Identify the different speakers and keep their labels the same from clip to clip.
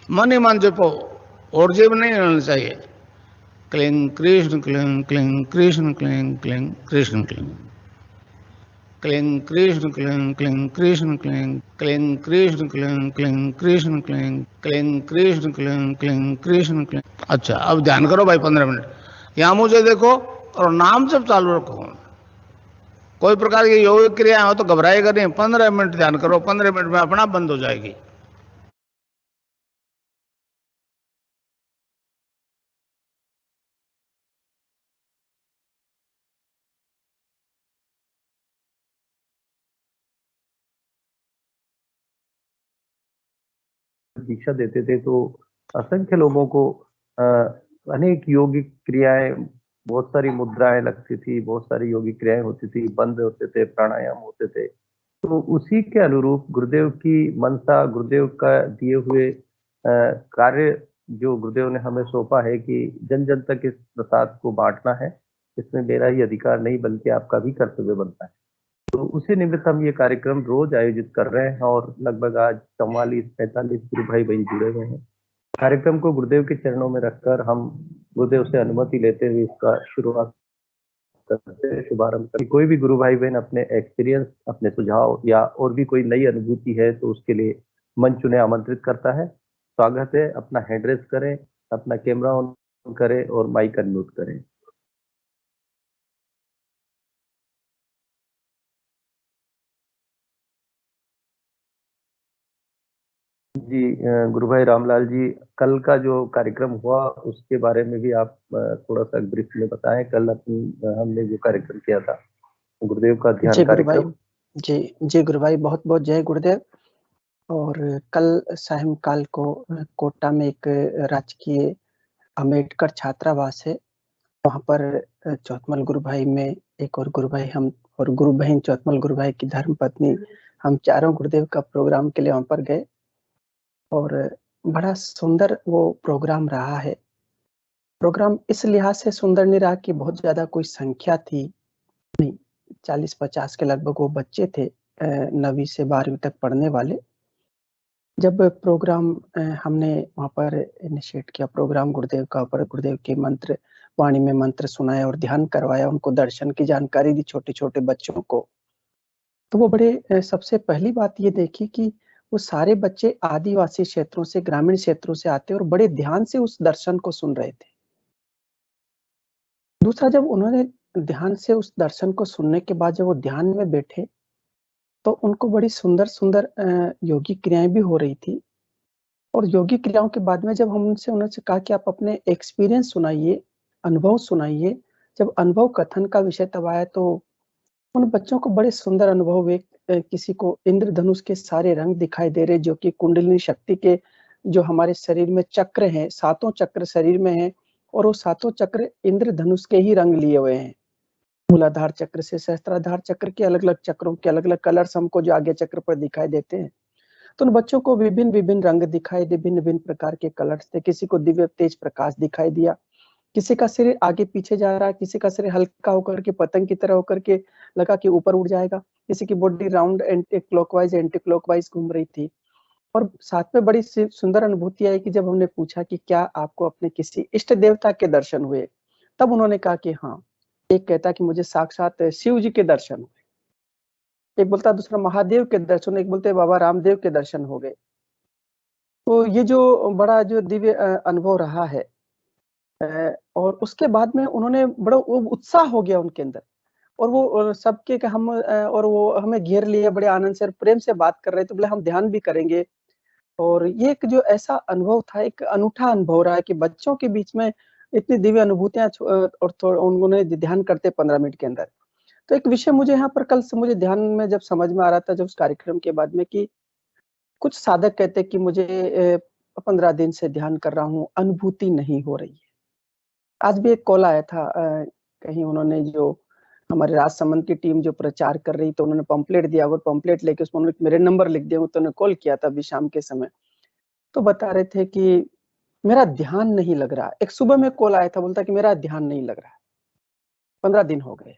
Speaker 1: मन ही मन जपो, और जेब नहीं रहना चाहिए। Cling Krishna cling cling Krishna cling cling Krishna cling cling Krishna cling cling Krishna cling cling Krishna cling cling Krishna cling cling Krishna cling cling Krishna cling. अच्छा, अब ध्यान करो भाई 15 मिनट। यहां मुझे देखो और नाम जब चालू रखो। कोई प्रकार की योगिक क्रिया हो तो घबराएगा नहीं। 15 मिनट ध्यान करो, 15 मिनट में अपना बंद हो जाएगी।
Speaker 2: दीक्षा देते थे तो असंख्य लोगों को अनेक योगिक क्रियाएं, बहुत सारी मुद्राएं लगती थी, बहुत सारी योगिक क्रियाएं होती थी, बंद होते थे, प्राणायाम होते थे। तो उसी के अनुरूप गुरुदेव की मनसा, गुरुदेव का दिए हुए कार्य जो गुरुदेव ने हमें सौंपा है कि जन जन तक इस प्रसाद को बांटना है, इसमें मेरा ही अधिकार नहीं बल्कि आपका भी कर्तव्य बनता है। तो उसी निमित्त हम ये कार्यक्रम रोज आयोजित कर रहे हैं और लगभग आज 44-45 गुरु भाई बहन जुड़े हुए हैं। कार्यक्रम को गुरुदेव के चरणों में रखकर हम गुरुदेव से अनुमति लेते हुए इसका शुरुआत करते हैं, शुभारंभ करते हैं। कोई भी गुरु भाई बहन अपने एक्सपीरियंस, अपने सुझाव या और भी कोई नई अनुभूति है तो उसके लिए मंच उन्हें आमंत्रित करता है। स्वागत है, अपना हैंड रेस करें, अपना कैमरा ऑन करें और माइक अनम्यूट करें। जी, गुरु भाई रामलाल जी, कल का जो कार्यक्रम हुआ उसके बारे में भी आप थोड़ा सा ब्रीफ में बताएं। कल हमने जो कार्यक्रम किया था, गुरुदेव का ध्यान
Speaker 3: जी गुरु भाई,
Speaker 2: कार्यक्रम।
Speaker 3: जी गुरु भाई, बहुत बहुत जय गुरुदेव। और कल सायंकाल को कोटा में एक राजकीय अम्बेडकर छात्रावास है, वहाँ पर चौथमल गुरु भाई में एक और गुरु भाई, हम और गुरु बहन चौथमल गुरु भाई की धर्म पत्नी, हम चारों गुरुदेव का प्रोग्राम के लिए वहाँ पर गए और बड़ा सुंदर वो प्रोग्राम रहा है। प्रोग्राम इस लिहाज से सुंदर नहीं रहा कि बहुत ज्यादा कोई संख्या थी, 40-50 के लगभग वो बच्चे थे, 9वीं से 12वीं तक पढ़ने वाले। जब प्रोग्राम हमने वहाँ पर इनिशिएट किया प्रोग्राम गुरुदेव का, ऊपर गुरुदेव के मंत्र वाणी में मंत्र सुनाया और ध्यान करवाया, उनको दर्शन की जानकारी दी छोटे छोटे बच्चों को। तो वो बड़े सबसे पहली बात ये देखी कि वो सारे बच्चे आदिवासी क्षेत्रों से, ग्रामीण क्षेत्रों से आते और बड़े ध्यान से उस दर्शन को सुन रहे थे। दूसरा, जब उन्होंने ध्यान से उस दर्शन को सुनने के बाद जब वो ध्यान में बैठे तो उनको बड़ी सुंदर सुंदर योगी क्रियाएं भी हो रही थी। और योगी क्रियाओं के बाद में जब हम उनसे कहा कि आप अपने एक्सपीरियंस सुनाइए, अनुभव सुनाइए, जब अनुभव कथन का विषय तब आया तो उन बच्चों को बड़े सुंदर अनुभव हुए। किसी को इंद्रधनुष के सारे रंग दिखाई दे रहे, जो कि कुंडलिनी शक्ति के, जो हमारे शरीर में चक्र हैं, 7 चक्र शरीर में हैं और वो 7 चक्र इंद्रधनुष के ही रंग लिए हुए हैं। मूलाधार चक्र से सहस्त्राधार चक्र के अलग अलग चक्रों के अलग अलग कलर्स हमको जो आगे चक्र पर दिखाई देते हैं। तो उन बच्चों को विभिन्न विभिन्न रंग दिखाई दे, भिन्न भिन्न प्रकार के कलर्स थे। किसी को दिव्य तेज प्रकाश दिखाई दिया, किसी का शरीर आगे पीछे जा रहा है, किसी का शरीर हल्का होकर के पतंग की तरह होकर के लगा कि ऊपर उड़ जाएगा, किसी की body round anti clockwise anti clockwise घूम रही थी। और साथ में बड़ी सुंदर अनुभूति आई कि जब हमने पूछा कि क्या आपको अपने किसी इष्ट देवता के दर्शन हुए, तब उन्होंने कहा कि हाँ। एक कहता कि मुझे साक्षात शिव जी के दर्शन हुए, एक बोलता दूसरा महादेव के दर्शन, एक बोलते बाबा रामदेव के दर्शन हो गए। तो ये जो बड़ा जो दिव्य अनुभव रहा है, और उसके बाद में उन्होंने बड़ा वो उत्साह हो गया उनके अंदर, और वो सबके हम और वो हमें घेर लिए, बड़े आनंद से और प्रेम से बात कर रहे थे, बोले हम ध्यान भी करेंगे। और ये एक जो ऐसा अनुभव था, एक अनूठा अनुभव रहा है कि बच्चों के बीच में इतनी दिव्य अनुभूतियां, और उन्होंने ध्यान करते 15 मिनट के अंदर। तो एक विषय मुझे यहाँ पर कल से मुझे ध्यान में जब समझ में आ रहा था, जब उस कार्यक्रम के बाद में, कि कुछ साधक कहते कि मुझे 15 दिन से ध्यान कर रहा हूँ, अनुभूति नहीं हो रही है। आज भी एक कॉल आया था, कहीं उन्होंने जो हमारे राजसमंद की टीम जो प्रचार कर रही, तो उन्होंने पंपलेट दिया और पंपलेट लेके उसमें उन्होंने मेरे नंबर लिख दिया, तो उन्होंने कॉल किया था अभी शाम के समय। तो बता रहे थे कि मेरा ध्यान नहीं लग रहा। एक सुबह में कॉल आया था, बोलता कि मेरा ध्यान नहीं लग रहा, 15 दिन हो गए।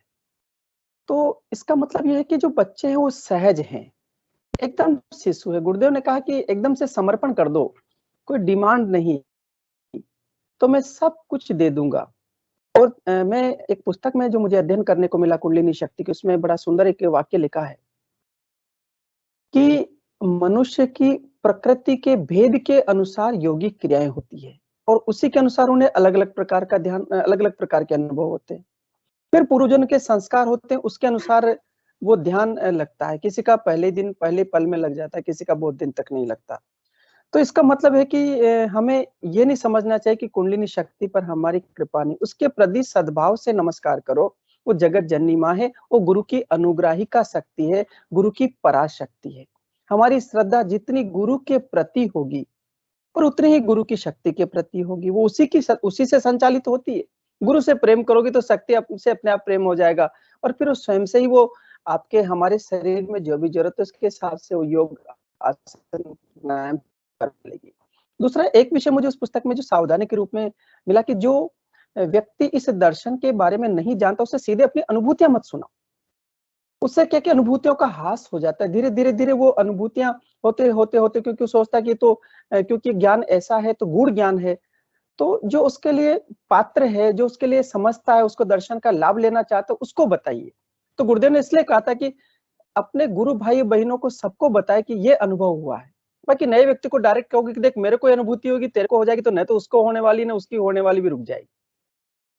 Speaker 3: तो इसका मतलब ये है कि जो बच्चे हैं वो सहज हैं, एकदम शिशु है। गुरुदेव ने कहा कि एकदम से समर्पण कर दो, कोई डिमांड नहीं, तो मैं सब कुछ दे दूंगा। और मैं एक पुस्तक में जो मुझे अध्ययन करने को मिला कुंडलिनी शक्ति की, उसमें बड़ा सुंदर एक वाक्य लिखा है कि मनुष्य की प्रकृति के भेद के अनुसार योगिक क्रियाएं होती है और उसी के अनुसार उन्हें अलग-अलग प्रकार का ध्यान, अलग-अलग प्रकार के अनुभव होते हैं। फिर पूर्वजन्म के संस्कार होते हैं, उसके अनुसार वो ध्यान लगता है। किसी का पहले दिन, पहले पल में लग जाता है, किसी का बहुत दिन तक नहीं लगता। तो इसका मतलब है कि हमें ये नहीं समझना चाहिए कि कुंडलिनी शक्ति पर हमारी कृपा नहीं, उसके प्रति सद्भाव से नमस्कार करो। वो जगत जननी माँ है, वो गुरु की अनुग्राहिका शक्ति है, गुरु की पराशक्ति है। हमारी श्रद्धा जितनी गुरु के प्रति होगी और उतनी ही गुरु की शक्ति के प्रति होगी। वो उसी से संचालित होती है। गुरु से प्रेम करोगे तो शक्ति से अपने आप प्रेम हो जाएगा और फिर वो स्वयं से ही वो आपके हमारे शरीर में जो भी जरूरत है उसके हिसाब से वो योग आसन प्राणायाम कर लेगी। दूसरा एक विषय मुझे उस पुस्तक में जो सावधानी के रूप में मिला कि जो व्यक्ति इस दर्शन के बारे में नहीं जानता उसे सीधे अपनी अनुभूतियां मत सुनाओ। उससे क्या कि अनुभूतियों का हास हो जाता है। धीरे-धीरे वो अनुभूतियां होते क्योंकि वो सोचता है कि तो क्योंकि ज्ञान ऐसा है तो गूढ़ ज्ञान है। तो जो उसके लिए पात्र है, जो उसके लिए समझता है, उसको दर्शन का लाभ लेना चाहता है, उसको बताइए। तो गुरुदेव ने इसलिए कहा था कि अपने गुरु भाई-बहनों को सबको बताए कि ये अनुभव हुआ है। बाकी नए व्यक्ति को डायरेक्ट कहोगे कि देख मेरे को ये अनुभूति होगी, तेरे को हो जाएगी, तो न तो उसको होने वाली, न उसकी होने वाली भी रुक जाएगी।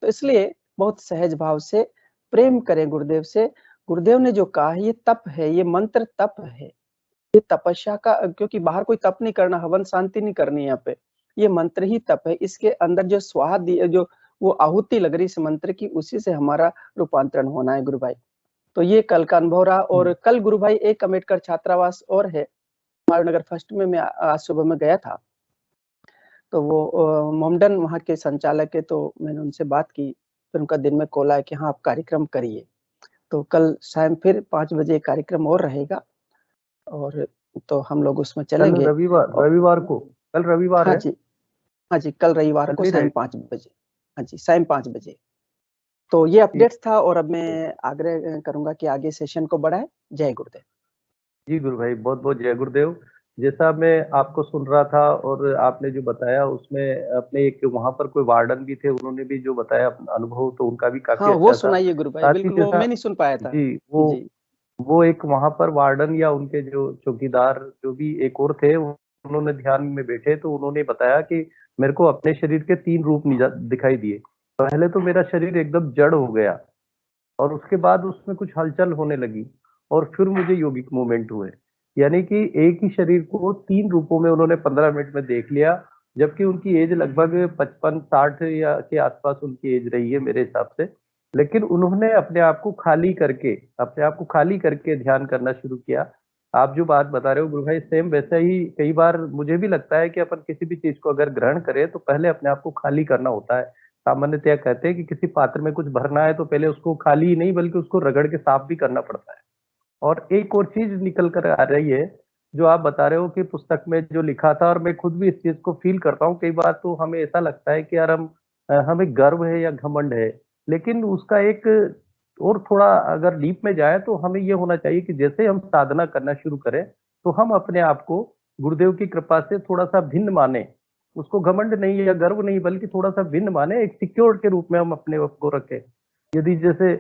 Speaker 3: तो इसलिए बहुत सहज भाव से प्रेम करें गुरुदेव से। गुरुदेव ने जो कहा है ये तप है, ये मंत्र तप है। ये तपस्या का, क्योंकि बाहर कोई तप नहीं करना, हवन शांति नहीं करनी है यहाँ पे। ये मंत्र ही तप है। इसके अंदर जो स्वाहा जो वो आहुति लग रही इस मंत्र की, उसी से हमारा रूपांतरण होना है गुरु भाई। तो ये कल का अनुभव रहा। और कल गुरु भाई एक अम्बेडकर छात्रावास और है मायानगर फर्स्ट में, मैं आज सुबह में गया था। तो वो मोमडन वहाँ के संचालक है, तो मैंने उनसे बात की। फिर उनका दिन में कॉल आया कि हाँ आप कार्यक्रम करिए। तो कल शाम फिर 5 बजे कार्यक्रम और रहेगा और तो हम लोग उसमें चलेंगे।
Speaker 2: रविवार को, कल रविवार है।
Speaker 3: हाँ जी, कल रविवार को शाम 5 बजे। हाँ जी, शाम 5 बजे। तो ये अपडेट्स था और अब मैं आग्रह करूंगा कि आगे सेशन को बढ़ाएं। जय गुरुदेव।
Speaker 2: जी गुरु भाई, बहुत बहुत जय गुरुदेव। जैसा मैं आपको सुन रहा था और आपने जो बताया उसमें अपने एक वहां पर कोई वार्डन भी थे, उन्होंने भी जो बताया अपना अनुभव, तो उनका भी काफी अच्छा
Speaker 3: वो
Speaker 2: था।
Speaker 3: सुनाइए गुरु भाई, बिल्कुल वो मैं नहीं सुन पाया था।
Speaker 2: जी, वो एक वहां पर वार्डन या उनके जो चौकीदार जो भी एक और थे, उन्होंने ध्यान में बैठे तो उन्होंने बताया कि मेरे को अपने शरीर के 3 रूप दिखाई दिए। पहले तो मेरा शरीर एकदम जड़ हो गया और उसके बाद उसमें कुछ हलचल होने लगी और फिर मुझे योगिक मूवमेंट हुए। यानी कि एक ही शरीर को 3 रूपों में उन्होंने 15 मिनट में देख लिया, जबकि उनकी एज लगभग 55-60 या के आसपास उनकी एज रही है मेरे हिसाब से। लेकिन उन्होंने अपने आप को खाली करके ध्यान करना शुरू किया। आप जो बात बता रहे हो गुरु भाई, सेम वैसा ही कई बार मुझे भी लगता है कि अपन किसी भी चीज को अगर ग्रहण करें तो पहले अपने आप को खाली करना होता है। सामान्यतया कहते हैं कि किसी पात्र में कुछ भरना है तो पहले उसको खाली ही नहीं बल्कि उसको रगड़ के साफ भी करना पड़ता है। और एक और चीज निकल कर आ रही है जो आप बता रहे हो कि पुस्तक में जो लिखा था, और मैं खुद भी इस चीज को फील करता हूँ। कई बार तो हमें ऐसा लगता है कि यार हमें गर्व है या घमंड है, लेकिन उसका एक और थोड़ा अगर डीप में जाए तो हमें ये होना चाहिए कि जैसे हम साधना करना शुरू करें तो हम अपने आप को गुरुदेव की कृपा से थोड़ा सा भिन्न माने। उसको घमंड नहीं या गर्व नहीं बल्कि थोड़ा सा भिन्न माने, एक सिक्योर के रूप में हम अपने आप को रखें। यदि जैसे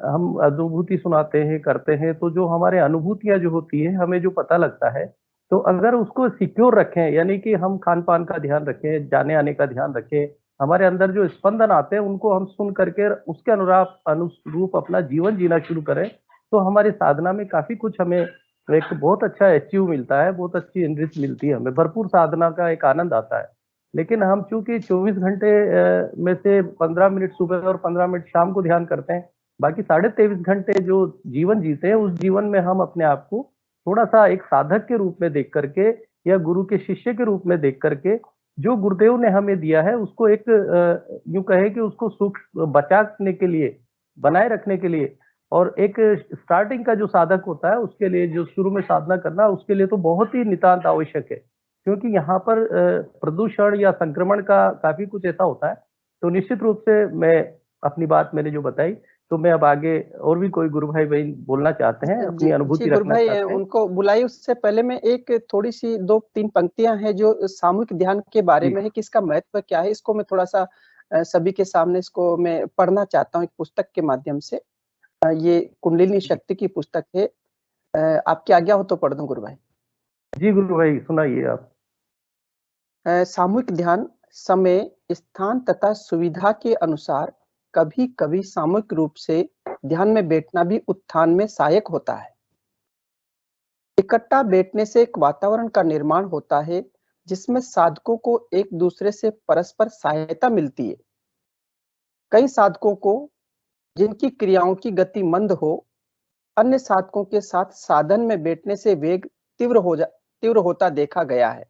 Speaker 2: हम अनुभूति सुनाते हैं करते हैं तो जो हमारे अनुभूतियां जो होती है हमें जो पता लगता है, तो अगर उसको सिक्योर रखें, यानी कि हम खान पान का ध्यान रखें, जाने आने का ध्यान रखें, हमारे अंदर जो स्पंदन आते हैं उनको हम सुन करके उसके अनुरूप अपना जीवन जीना शुरू करें, तो हमारी साधना में काफी कुछ हमें एक बहुत अच्छा अचीव मिलता है, बहुत अच्छी एनरिच मिलती है, हमें भरपूर साधना का एक आनंद आता है। लेकिन हम चूंकि 24 घंटे में से 15 मिनट सुबह और 15 मिनट शाम को ध्यान करते हैं, बाकी 23.5 घंटे जो जीवन जीते हैं उस जीवन में हम अपने आप को थोड़ा सा एक साधक के रूप में देख करके या गुरु के शिष्य के रूप में देख करके जो गुरुदेव ने हमें दिया है उसको एक यूं कहे कि उसको सुख बचाने के लिए, बनाए रखने के लिए, और एक स्टार्टिंग का जो साधक होता है उसके लिए, जो शुरू में साधना करना उसके लिए तो बहुत ही नितांत आवश्यक है, क्योंकि यहाँ पर प्रदूषण या संक्रमण का काफी कुछ ऐसा होता है। तो निश्चित रूप से मैं अपनी बात मैंने जो बताई तो मैं अब आगे और भी कोई गुरु भाई बहन बोलना चाहते हैं, अपनी
Speaker 3: जी
Speaker 2: अनुभूति
Speaker 3: गुरु
Speaker 2: रखना
Speaker 3: भाई,
Speaker 2: चाहते हैं?
Speaker 3: उनको बुलाइए। उससे पहले मैं एक थोड़ी सी 2-3 पंक्तियां हैं जो सामूहिक ध्यान के बारे
Speaker 2: जी
Speaker 3: में है कि इसका महत्व क्या है, इसको मैं थोड़ा सा सभी के सामने इसको मैं पढ़ना चाहता हूँ एक पुस्तक के माध्यम से। ये कुंडलिनी
Speaker 2: जी
Speaker 3: शक्ति की पुस्तक है। आपकी आज्ञा हो तो पढ़ दूं गुरु भाई?
Speaker 2: जी गुरु भाई सुनाइए आप।
Speaker 3: सामूहिक ध्यान समय, स्थान तथा सुविधा के अनुसार कभी-कभी सामूहिक रूप से ध्यान में बैठना भी उत्थान में सहायक होता है। इकट्ठा बैठने से एक वातावरण का निर्माण होता है जिसमें साधकों को एक दूसरे से परस्पर सहायता मिलती है। कई साधकों को, जिनकी क्रियाओं की गति मंद हो, अन्य साधकों के साथ साधन में बैठने से वेग तीव्र होता देखा गया है।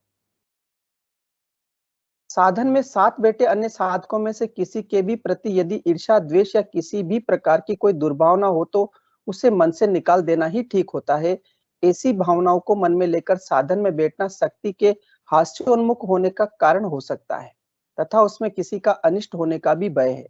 Speaker 3: साधन में साथ बैठे अन्य साधकों में से किसी के भी प्रति यदि ईर्ष्या, द्वेष या किसी भी प्रकार की कोई दुर्भावना हो तो उसे मन से निकाल देना ही ठीक होता है। ऐसी भावनाओं को मन में लेकर साधन में बैठना शक्ति के हास्योन्मुख होने का कारण हो सकता है तथा उसमें किसी का अनिष्ट होने का भी भय है।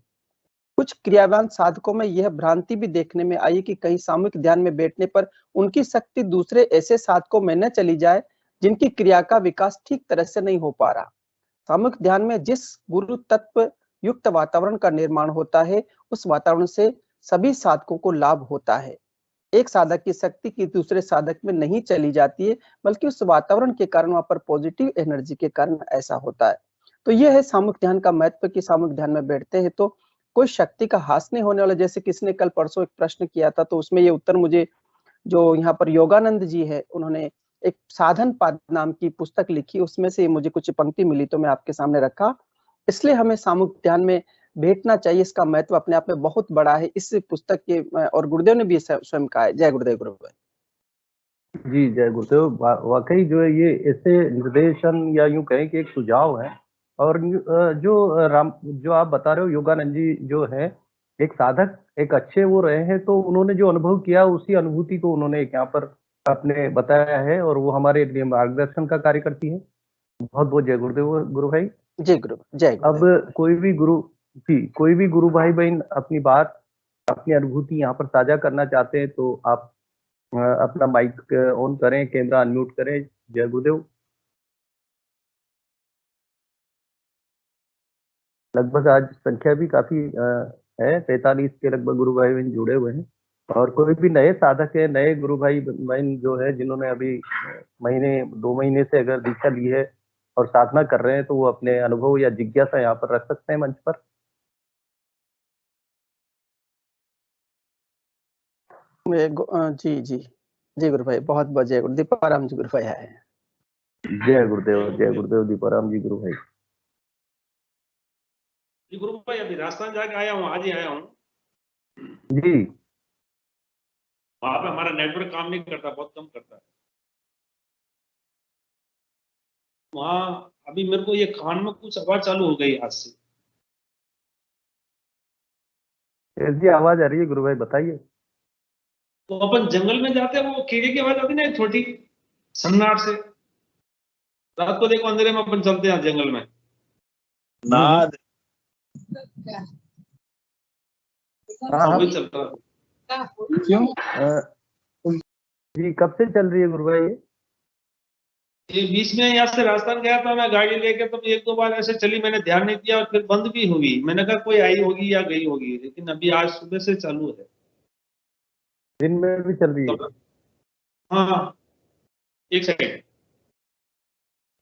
Speaker 3: कुछ क्रियावान साधकों में यह भ्रांति भी देखने में आई कि कहीं सामूहिक ध्यान में बैठने पर उनकी शक्ति दूसरे ऐसे साधकों में न चली जाए जिनकी क्रिया का विकास ठीक तरह से नहीं हो पा रहा। सामूहिक ध्यान में जिस गुरु तत्व युक्त वातावरण का निर्माण होता है, उस वातावरण से सभी साधकों को लाभ होता है। एक साधक की शक्ति की दूसरे साधक में नहीं चली जाती है, बल्कि उस वातावरण के कारण, वहां पर पॉजिटिव एनर्जी के कारण ऐसा होता है। तो यह है सामूहिक ध्यान का महत्व कि सामूहिक ध्यान में बैठते हैं तो कोई शक्ति का हास नहीं होने वाला। जैसे किसने कल परसों एक प्रश्न किया था, तो उसमें ये उत्तर मुझे जो यहाँ पर योगानंद जी है, उन्होंने एक साधन पाद नाम की पुस्तक लिखी, उसमें से मुझे कुछ पंक्ति मिली तो मैं आपके सामने रखा। इसलिए हमें सामूहिक ध्यान में बैठना चाहिए, इसका महत्व अपने आप में बहुत बड़ा है। इस पुस्तक के और गुरुदेव ने भी स्वयं कहा है। जय गुरुदेव गुरु भाई।
Speaker 2: जी जय गुरुदेव। वाकई जो है ये ऐसे निर्देशन या यूं कहें कि एक सुझाव है। और जो आप बता रहे हो, योगानंद जी जो है एक साधक, एक अच्छे वो रहे हैं, तो उन्होंने जो अनुभव किया उसी अनुभूति को उन्होंने एक यहाँ पर अपने बताया है और वो हमारे लिए मार्गदर्शन का कार्य करती है। बहुत बहुत जय गुरुदेव गुरु भाई।
Speaker 3: जय गुरु, जय
Speaker 2: अब
Speaker 3: गुरुदेव।
Speaker 2: कोई भी गुरु भाई बहन अपनी बात, अपनी अनुभूति यहाँ पर साझा करना चाहते हैं तो आप अपना माइक ऑन करें, कैमरा अनम्यूट करें। जय गुरुदेव। लगभग आज संख्या भी काफी है, 43 के लगभग गुरु भाई बहन जुड़े हुए हैं। और कोई भी नए साधक है, नए गुरु भाई बहन जो है, जिन्होंने अभी महीने 2 महीने से अगर दीक्षा ली है और साधना कर रहे हैं, तो वो अपने अनुभव या जिज्ञासा यहाँ पर रख सकते हैं मंच पर।
Speaker 3: जी जी जी गुरु भाई, बहुत बहुत जय गुरु। दीपाराम जी गुरु भाई आए हैं।
Speaker 2: जय गुरुदेव दीपाराम जी गुरु भाई।
Speaker 4: जी गुरु भाई, अभी राजस्थान जाके आया हूँ, आज ही आया हूँ।
Speaker 2: जी
Speaker 4: वहां पे हमारा नेटवर्क काम नहीं करता, बहुत कम करता है वहाँ। अभी मेरे को ये कान में कुछ आवाज चालू हो गई आज से।
Speaker 2: ऐसी आवाज आ रही है गुरु भाई, बताइए।
Speaker 4: तो अपन जंगल में जाते हैं, वो कीड़े की आवाज आती है ना, छोटी सन्नाट से। रात को देखो अंधेरे में अपन चलते हैं जंगल में, नाद वही चलता है।
Speaker 3: क्यों?
Speaker 2: जी कब से चल रही है गुरु भाई
Speaker 4: ये बीच में यहाँ से राजस्थान गया था मैं गाड़ी लेके, तो 1-2 बार ऐसे चली, मैंने ध्यान नहीं दिया और फिर बंद भी हुई। मैंने कहा कोई आई होगी या गई होगी, लेकिन अभी आज सुबह से चालू है।
Speaker 2: दिन में भी चल रही है?
Speaker 4: हाँ, एक सेकेंड।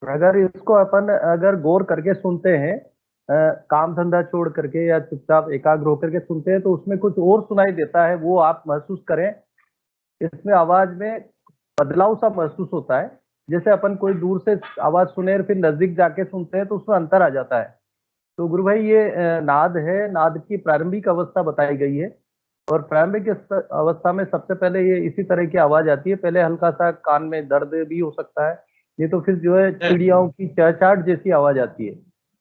Speaker 2: अगर इसको अपन अगर गौर करके सुनते हैं, काम धंधा छोड़ करके या चुपचाप एकाग्र होकर के सुनते हैं, तो उसमें कुछ और सुनाई देता है, वो आप महसूस करें। इसमें आवाज में बदलाव सा महसूस होता है। जैसे अपन कोई दूर से आवाज सुने और फिर नजदीक जाके सुनते हैं तो उसमें अंतर आ जाता है। तो गुरु भाई ये नाद है, नाद की प्रारंभिक अवस्था बताई गई है। और प्रारंभिक अवस्था में सबसे पहले ये इसी तरह की आवाज आती है। पहले हल्का सा कान में दर्द भी हो सकता है, ये तो फिर जो है चिड़ियाओं की चहचहाट जैसी आवाज आती है।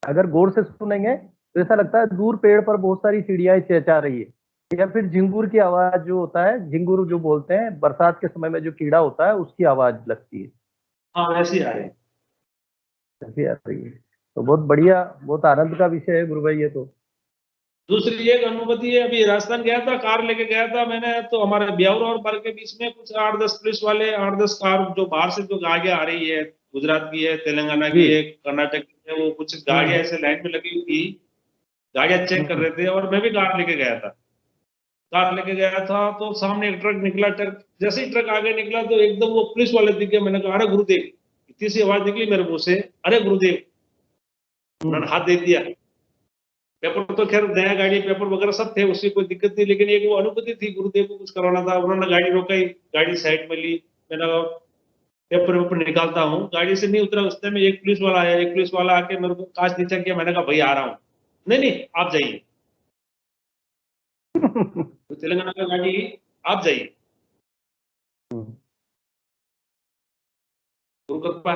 Speaker 2: अगर गौर से सुनेंगे तो ऐसा लगता है दूर पेड़ पर बहुत सारी चिड़ियाएं चहचहा रही है। या फिर झिंगुर की आवाज जो होता है, झिंगुर जो बोलते हैं, बरसात के समय में जो कीड़ा होता है उसकी आवाज लगती है।
Speaker 4: हाँ ऐसी आ रही है,
Speaker 2: ऐसी आ रही है। तो बहुत बढ़िया, बहुत आनंद का विषय है गुरु भाई ये तो।
Speaker 4: दूसरी एक अनुभूति है, अभी राजस्थान गया था, कार लेके गया था मैंने, तो हमारे ब्यावर और बर के बीच में कुछ 8-10 पुलिस वाले, 8-10 कार जो बाहर से जो गाड़ियां आ रही है, गुजरात की है, तेलंगाना की
Speaker 2: जी।
Speaker 4: है, कर्नाटक की है, वो कुछ गाड़ियां ऐसे लाइन में लगी हुई थी, गाड़ियां चेक कर रहे थे, और मैं भी कार लेके गया था। कार लेके गया था तो सामने एक ट्रक निकला, ट्रक जैसे ही ट्रक आगे निकला तो एकदम वो पुलिस वाले दिख गए। मैंने कहा अरे गुरुदेव, इतनी सी आवाज निकली मेरे मुंह से, अरे गुरुदेव, उन्होंने हाथ दे दिया। पेपर तो खैर नया गाड़ी, पेपर वगैरह सब थे, उसकी कोई दिक्कत नहीं, लेकिन एक वो अनुभूति थी, गुरुदेव को कुछ करवाना था। उन्होंने गाड़ी रोकाई, गाड़ी साइड में ली, मैंने कहा पेपर वेपर निकालता हूँ। गाड़ी से नहीं उतरा, उस टाइम एक पुलिस वाला आया, एक पुलिस वाला आके मेरे को कांच नीचा किया। मैंने कहा भैया आ रहा हूँ। नहीं नहीं, आप जाइए, तो तेलंगाना का गाड़ी, आप जाइए, गुरु कृपा।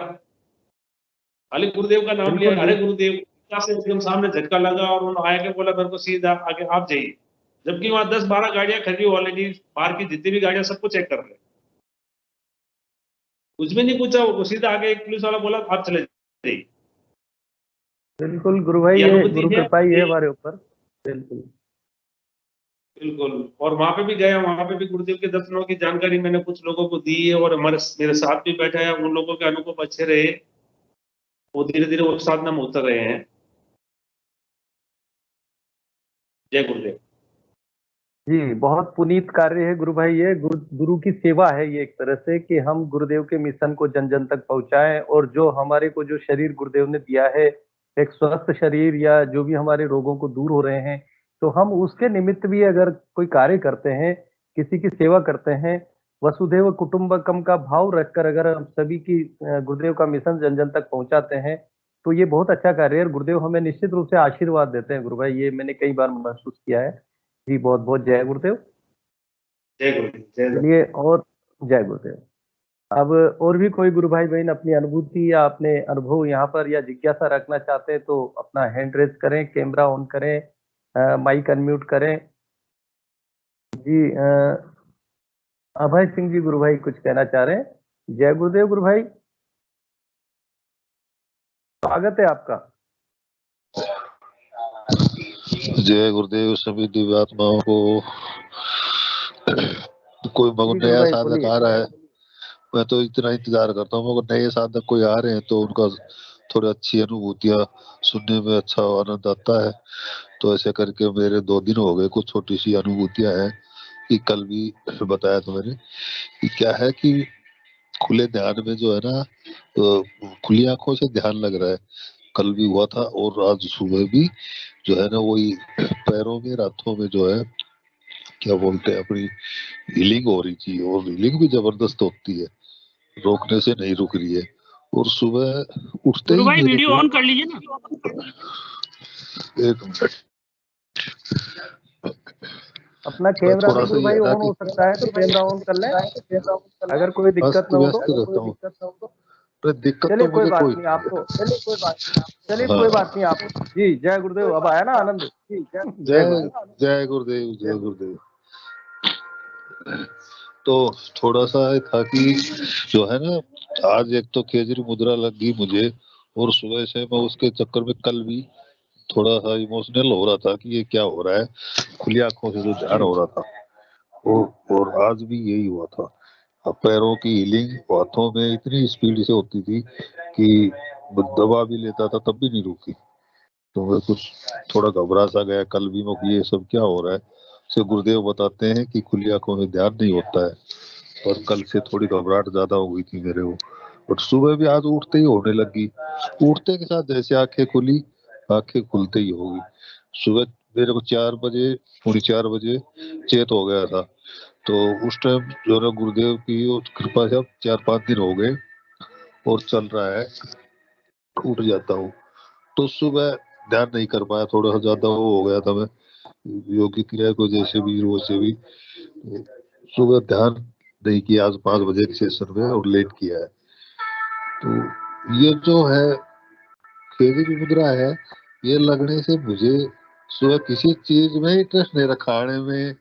Speaker 4: खाली गुरुदेव का नाम लिया,
Speaker 2: बिल्कुल
Speaker 4: अरे गुरुदेव, से एकदम सामने झटका लगा, और उन्होंने आया के बोला मेरे को सीधा आगे आप जाइए, जबकि वहां 10-12 गाड़ियां खड़ी ऑलरेडी, बाहर की जितनी भी गाड़ियां सबको चेक कर रहे, कुछ भी नहीं पूछा, वो सीधा आगे एक पुलिस वाला बोला आप चले जाइए।
Speaker 2: बिल्कुल गुरु भाई,
Speaker 4: ये
Speaker 2: ये
Speaker 4: अनुभूति
Speaker 2: गुरु
Speaker 4: है
Speaker 2: कृपा ही है हमारे ऊपर। बिल्कुल
Speaker 4: बिल्कुल। और वहां पे भी गया, वहां पे भी गुरुदेव के दर्शनों की जानकारी मैंने कुछ लोगों को दी है, और हमारे मेरे साथ भी बैठा है, उन लोगों के अनुभव अच्छे रहे, वो धीरे धीरे वो साधना में उतर रहे हैं। जय गुरुदेव।
Speaker 2: जी, बहुत पुनीत कार्य है गुरु भाई, ये गुरु गुरु की सेवा है ये एक तरह से, कि हम गुरुदेव के मिशन को जन जन तक पहुंचाएं, और जो हमारे को जो शरीर गुरुदेव ने दिया है, एक स्वस्थ शरीर, या जो भी हमारे रोगों को दूर हो रहे हैं, तो हम उसके निमित्त भी अगर कोई कार्य करते हैं, किसी की सेवा करते हैं, वसुधैव कुटुंबकम का भाव रखकर अगर हम सभी की गुरुदेव का मिशन जन जन तक पहुंचाते हैं, तो ये बहुत अच्छा कार्य है, और गुरुदेव हमें निश्चित रूप से आशीर्वाद देते हैं गुरु भाई, ये मैंने कई बार महसूस किया है। जी, बहुत बहुत जय गुरुदेव।
Speaker 4: जय गुरुदेव। जय गुरुदेव।
Speaker 2: चलिए, और जय गुरुदेव। अब और भी कोई गुरु भाई बहन अपनी अनुभूति या अपने अनुभव यहाँ पर या जिज्ञासा रखना चाहते हैं तो अपना हैंड रेज करें, कैमरा ऑन करें, माइक अनम्यूट करें। जी, अभय सिंह जी गुरु भाई कुछ कहना चाह रहे हैं। जय गुरुदेव गुरु भाई, स्वागत है आपका।
Speaker 5: जय गुरुदेव। सभी दिव्यात्माओं को, कोई
Speaker 2: जी गुरु
Speaker 5: नया
Speaker 2: भाई
Speaker 5: साधक
Speaker 2: बोलिए।
Speaker 5: आ रहा है, मैं तो इतना इंतजार करता हूँ, मगर नए साधक कोई आ रहे हैं तो उनका थोड़ी अच्छी अनुभूतियां सुनने में अच्छा आनंद आता है। तो ऐसे करके मेरे 2 दिन हो गए, कुछ छोटी सी अनुभूतियां हैं कि कल भी बताया था मैंने कि क्या है कि खुले ध्यान में जो है ना, तो खुली आंखों से ध्यान लग रहा है। कल भी हुआ था, और आज सुबह भी जो है ना, वही पैरों में, हाथों में जो है, क्या बोलते हैं, अपनी हीलिंग हो रही थी, और हीलिंग भी जबरदस्त होती है, रोकने से नहीं रुक रही है। और सुबह उठते
Speaker 6: गुरु
Speaker 5: ही
Speaker 6: भाई
Speaker 5: मेरे
Speaker 6: वीडियो
Speaker 5: को,
Speaker 6: ऑन कर लीजिए ना।
Speaker 5: एक मिनट,
Speaker 2: अपना कैमरा
Speaker 5: थोड़ा
Speaker 2: भी
Speaker 5: सा
Speaker 2: गुरु
Speaker 5: ये
Speaker 2: भाई
Speaker 5: है ना
Speaker 2: ऑन
Speaker 5: कि
Speaker 2: हो सकता है तो कैमरा ऑन कर लें, अगर कोई दिक्कत
Speaker 5: अस्त
Speaker 2: ना हो
Speaker 5: व्यस्त
Speaker 2: तो।
Speaker 5: रहता हूँ। अरे दिक्कत
Speaker 2: चलिए
Speaker 5: तो
Speaker 2: कोई
Speaker 5: मुझे
Speaker 2: बात
Speaker 5: कोई
Speaker 2: नहीं,
Speaker 5: नहीं
Speaker 2: आपको
Speaker 5: है।
Speaker 2: चलिए
Speaker 5: हाँ,
Speaker 2: कोई बात नहीं आप। जी, जय गुरुदेव। अब आया ना आनंद। जय
Speaker 5: जय
Speaker 2: गुरुदेव।
Speaker 5: जय गुरुदेव। जय गुरुदेव। तो थोड़ा सा था कि जो है ना, आज एक तो केजरी मुद्रा लगी मुझे, और सुबह से मैं उसके चक्कर में कल भी थोड़ा सा इमोशनल हो रहा था कि ये क्या हो रहा है, खुली आंखों से जो ध्यान हो रहा था वो, और आज भी यही हुआ था। अब पैरों की हीलिंग हाथों में इतनी स्पीड से होती थी कि दबा भी लेता था तब भी नहीं रुकी। तो मैं कुछ थोड़ा घबरा सा गया कल भी, मैं ये सब क्या हो रहा है। से गुरुदेव बताते हैं कि खुली आंखों में ध्यान नहीं होता है, और कल से थोड़ी घबराहट ज्यादा हो गई थी मेरे को। और सुबह भी आज उठते ही होने लगी, उठते के साथ जैसे आंखें खुली, आंखें खुलते ही होगी। सुबह मेरे को 4 बजे, पौने 4 बजे चेत हो गया था। तो उस टाइम जो है गुरुदेव की वो कृपा से अब 4-5 दिन हो गए और चल रहा है, उठ जाता हूँ। तो सुबह ध्यान नहीं कर पाया, थोड़ा सा ज्यादा वो हो गया था मैं योगिक क्रिया को, जैसे भी वो से भी सुबह ध्यान नहीं किया आज 5 बजे के सेशन में, और लेट किया है। तो ये जो है केदी की मुद्रा है, ये लगने से मुझे सुबह किसी चीज में इंटरेस्ट नहीं रखा आने में।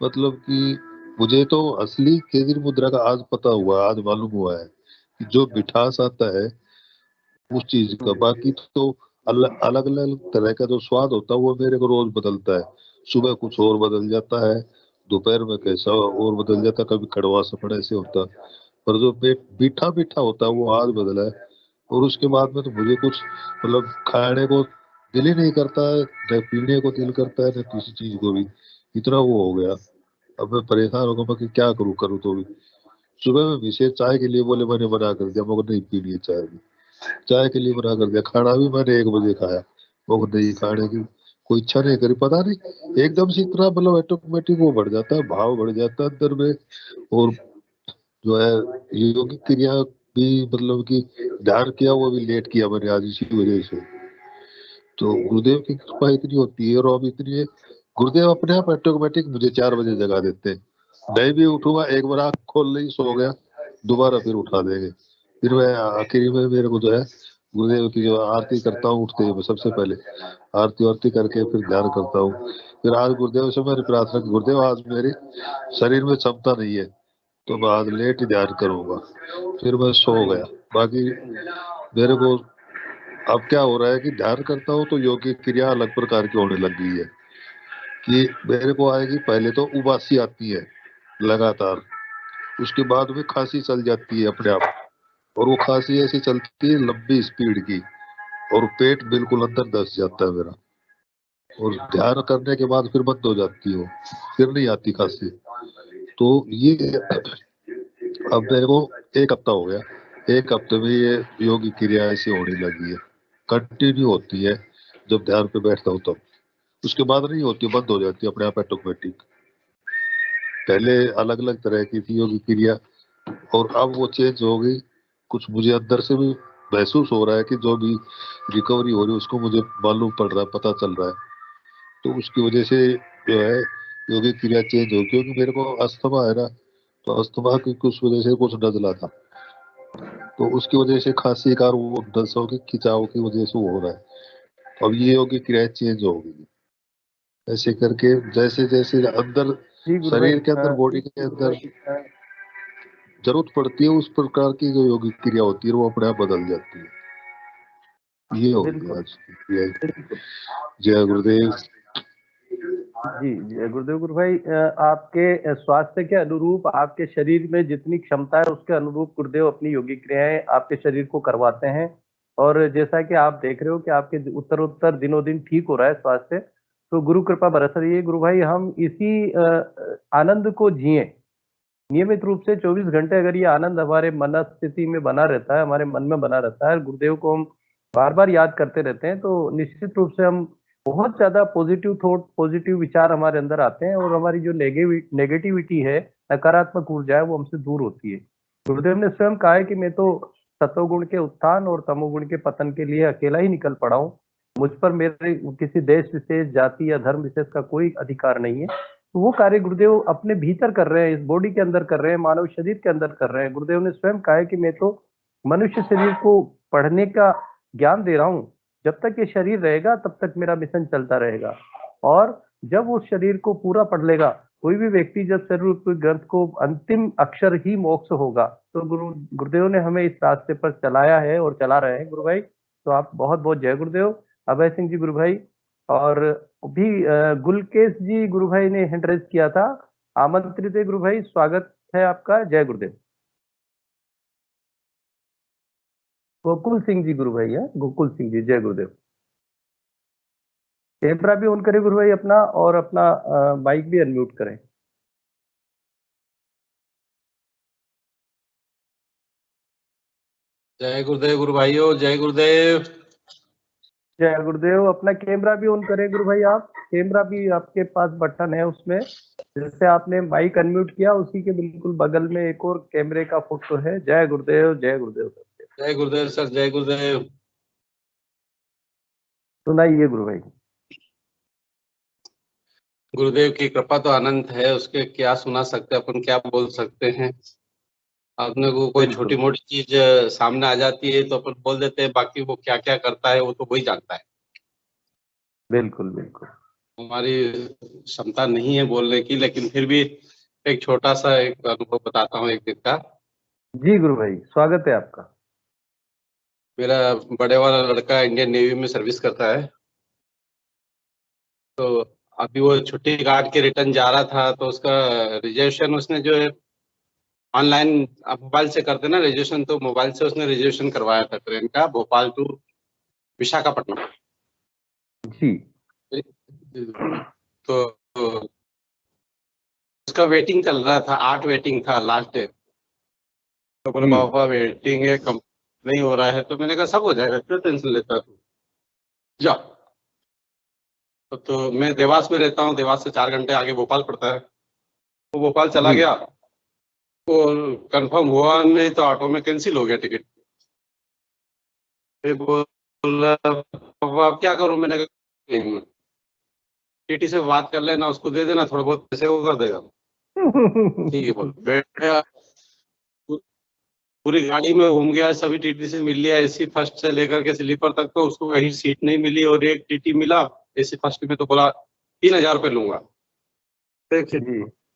Speaker 5: मतलब कि मुझे तो असली केंद्रीय मुद्रा का आज पता हुआ, आज मालूम हुआ है कि जो मिठास आता है उस चीज का। बाकी तो अलग अलग तरह का जो स्वाद होता है वो मेरे को रोज बदलता है। सुबह कुछ और बदल जाता है, दोपहर में कैसा और बदल जाता है, कभी कड़वा सा पड़ा ऐसे होता है। पर जो पेट मीठा मीठा होता है वो आज बदला है। और उसके बाद में तो मुझे कुछ मतलब खाने को दिल ही नहीं करता है, न पीने को दिल करता है, न किसी चीज को भी। इतना वो हो गया। अब मैं परेशान हो गया कि क्या करूँ तो भी। सुबह में विशेष चाय के लिए बोले, मैंने मना कर दिया, मगर नहीं पीनी है चाय भी। चाय के लिए मना कर दिया। खाना भी मैंने 1 बजे खाया, मगर नहीं खाने की कोई इच्छा नहीं करी। पता नहीं एकदम से इतना मतलब ऑटोमेटिक वो बढ़ जाता है, भाव बढ़ जाता है अंदर में। और जो है योगिक क्रिया भी मतलब कि ध्यान किया वो भी लेट किया मैंने आज इसी वजह से। तो गुरुदेव की कृपा इतनी होती है। और अब इतनी है, गुरुदेव अपने आप ऑटोमेटिक मुझे 4 बजे जगा देते हैं। मैं भी उठूंगा, एक बार आँख खोल ली, सो गया, दोबारा फिर उठा देंगे। फिर मैं आखिरी में मेरे को जो है गुरुदेव की जो आरती करता हूँ उठते ही, सबसे पहले आरती वारती करके फिर ध्यान करता हूँ। फिर आज गुरुदेव से मेरी प्रार्थना की, गुरुदेव आज मेरी शरीर में क्षमता नहीं है तो मैं आज लेट ही ध्यान करूंगा। फिर मैं सो गया। बाकी मेरे को अब क्या हो रहा है कि ध्यान करता हूँ तो योगिक क्रिया अलग प्रकार की होने लग गई है। कि मेरे को आएगी, पहले तो उबासी आती है लगातार, उसके बाद में खांसी चल जाती है अपने आप। और वो खांसी ऐसी चलती है लंबी स्पीड की, और पेट बिल्कुल अंदर धंस जाता है मेरा। और ध्यान करने के बाद फिर बंद हो जाती है वो, फिर नहीं आती खांसी। तो ये अब मेरे को 1 हफ्ता हो गया, 1 हफ्ते में ये योगी क्रिया ऐसी होने लगी है, कंटिन्यू होती है। जब ध्यान पे बैठता हूँ तब, उसके बाद नहीं होती, बंद हो जाती है अपने आप ऑटोमेटिक। पहले अलग अलग तरह की थी योगी क्रिया, और अब वो चेंज हो गई। कुछ मुझे अंदर से भी महसूस हो रहा है कि जो भी रिकवरी हो रही है उसको मुझे मालूम पड़ रहा है, पता चल रहा है। तो उसकी वजह से जो है योगी क्रिया चेंज हो, क्योंकि मेरे को अस्थमा है ना, तो अस्थमा की कुछ वजह से कुछ नजला था, तो उसकी वजह से खांसी का वो नसों की खिंचाव की वजह से वो हो रहा है। अब ये योगी क्रिया चेंज हो गई ऐसे करके, जैसे जैसे अंदर
Speaker 2: जी गुरु भाई,
Speaker 5: शरीर के अंदर, बॉडी के अंदर जरूरत पड़ती है उस प्रकार की जो योगिक क्रिया होती है वो अपने आप बदल जाती है। ये होगी
Speaker 2: बिल्कुल
Speaker 5: आज की क्रिया।
Speaker 2: बिल्कुल।
Speaker 5: जय गुरुदेव।
Speaker 2: जी जी गुरुदेव। गुरु भाई, आपके स्वास्थ्य के अनुरूप, आपके शरीर में जितनी क्षमता है उसके अनुरूप गुरुदेव अपनी योगिक क्रियाएं आपके शरीर को करवाते हैं। और जैसा कि आप देख रहे हो कि आपके उत्तर उत्तर दिनों दिन ठीक हो रहा है स्वास्थ्य, तो गुरु कृपा बरस रही है। गुरु भाई, हम इसी आनंद को जिए नियमित रूप से 24 घंटे। अगर ये आनंद हमारे मन स्थिति में बना रहता है, हमारे मन में बना रहता है, गुरुदेव को हम बार बार याद करते रहते हैं, तो निश्चित रूप से हम बहुत ज्यादा पॉजिटिव थॉट, पॉजिटिव विचार हमारे अंदर आते हैं, और हमारी जो नेगेटिविटी है, नकारात्मक ऊर्जा है, वो हमसे दूर होती है। गुरुदेव ने स्वयं कहा है कि मैं तो सतोगुण के उत्थान और तमोगुण के पतन के लिए अकेला ही निकल पड़ा हूँ। मुझ पर मेरे किसी देश विशेष, जाति या धर्म विशेष का कोई अधिकार नहीं है। तो वो कार्य गुरुदेव अपने भीतर कर रहे हैं, इस बॉडी के अंदर कर रहे हैं, मानव शरीर के अंदर कर रहे हैं। गुरुदेव ने स्वयं कहा है कि मैं तो मनुष्य शरीर को पढ़ने का ज्ञान दे रहा हूँ। जब तक ये शरीर रहेगा तब तक मेरा मिशन चलता रहेगा, और जब उस शरीर को पूरा पढ़ लेगा कोई भी व्यक्ति, जब शरीर ग्रंथ को अंतिम अक्षर ही मोक्ष होगा। तो गुरुदेव ने हमें इस रास्ते पर चलाया है और चला रहे हैं गुरु भाई। तो आप बहुत बहुत जय गुरुदेव। अभय सिंह जी गुरु भाई, और भी गुलकेश जी गुरु भाई ने हैंड रेज किया था, आमंत्रित है गुरु भाई, स्वागत है आपका। जय गुरुदेव। गोकुल सिंह जी गुरु भाई है, गोकुल सिंह जी, जय गुरुदेव। कैमरा भी ऑन करें गुरु भाई अपना, और अपना माइक भी अनम्यूट करें।
Speaker 6: जय गुरुदेव गुरु भाइयों, जय गुरुदेव।
Speaker 2: जय गुरुदेव। अपना कैमरा भी ऑन करें गुरु भाई, आप कैमरा भी, आपके पास बटन है उसमें, जैसे आपने माइक अनम्यूट किया उसी के बिल्कुल बगल में एक और कैमरे का फोटो है। जय गुरुदेव, जय गुरुदेव।
Speaker 6: जय गुरुदेव सर, जय गुरुदेव।
Speaker 2: सुनाइए गुरु भाई।
Speaker 6: गुरुदेव की कृपा तो अनंत है, उसके क्या सुना सकते हैं अपन, क्या बोल सकते हैं। अपने को कोई छोटी मोटी चीज सामने आ जाती है तो अपन बोल देते हैं, बाकी वो क्या क्या करता है वो तो वही जानता है।
Speaker 2: बिल्कुल बिल्कुल।
Speaker 6: हमारी क्षमता नहीं है बोलने की, लेकिन फिर भी एक छोटा सा एक अनुभव बताता हूँ एक दिन का।
Speaker 2: जी गुरु भाई, स्वागत है आपका।
Speaker 6: मेरा बड़े वाला लड़का इंडियन नेवी में सर्विस करता है, तो अभी वो छुट्टी काट के रिटर्न जा रहा था, तो उसका रिजर्वेशन उसने जो है ऑनलाइन मोबाइल से करते ना रिजर्वेशन, तो मोबाइल से उसने रिजर्वेशन करवाया था ट्रेन का, भोपाल टू विशाखापट्टनम।
Speaker 2: जी
Speaker 6: तो उसका वेटिंग चल रहा था, 8 वेटिंग था लास्ट डे। तो बोले पापा वेटिंग है, कम नहीं हो रहा है। तो मैंने कहा सब हो जाएगा, क्यों टेंशन लेता तू, जा। तो मैं देवास में रहता हूँ, देवास से 4 घंटे आगे भोपाल पड़ता है। तो भोपाल चला गया और कंफर्म हुआ नहीं, तो ऑटो में कैंसिल हो गया टिकट। फिर बोला पापा अब क्या करूं, मैंने कहा टीटी से बात कर लेना, उसको दे देना, थोड़ा बहुत पैसे वो कर देगा। ठीक है बोल, बैठ गया, पूरी गाड़ी में घूम गया, सभी टीटी से मिल लिया, एसी फर्स्ट से लेकर के स्लीपर तक, तो उसको कहीं सीट नहीं मिली, और एक टीटी मिला एसी फर्स्ट में, तो बोला 3000 रुपये लूंगा।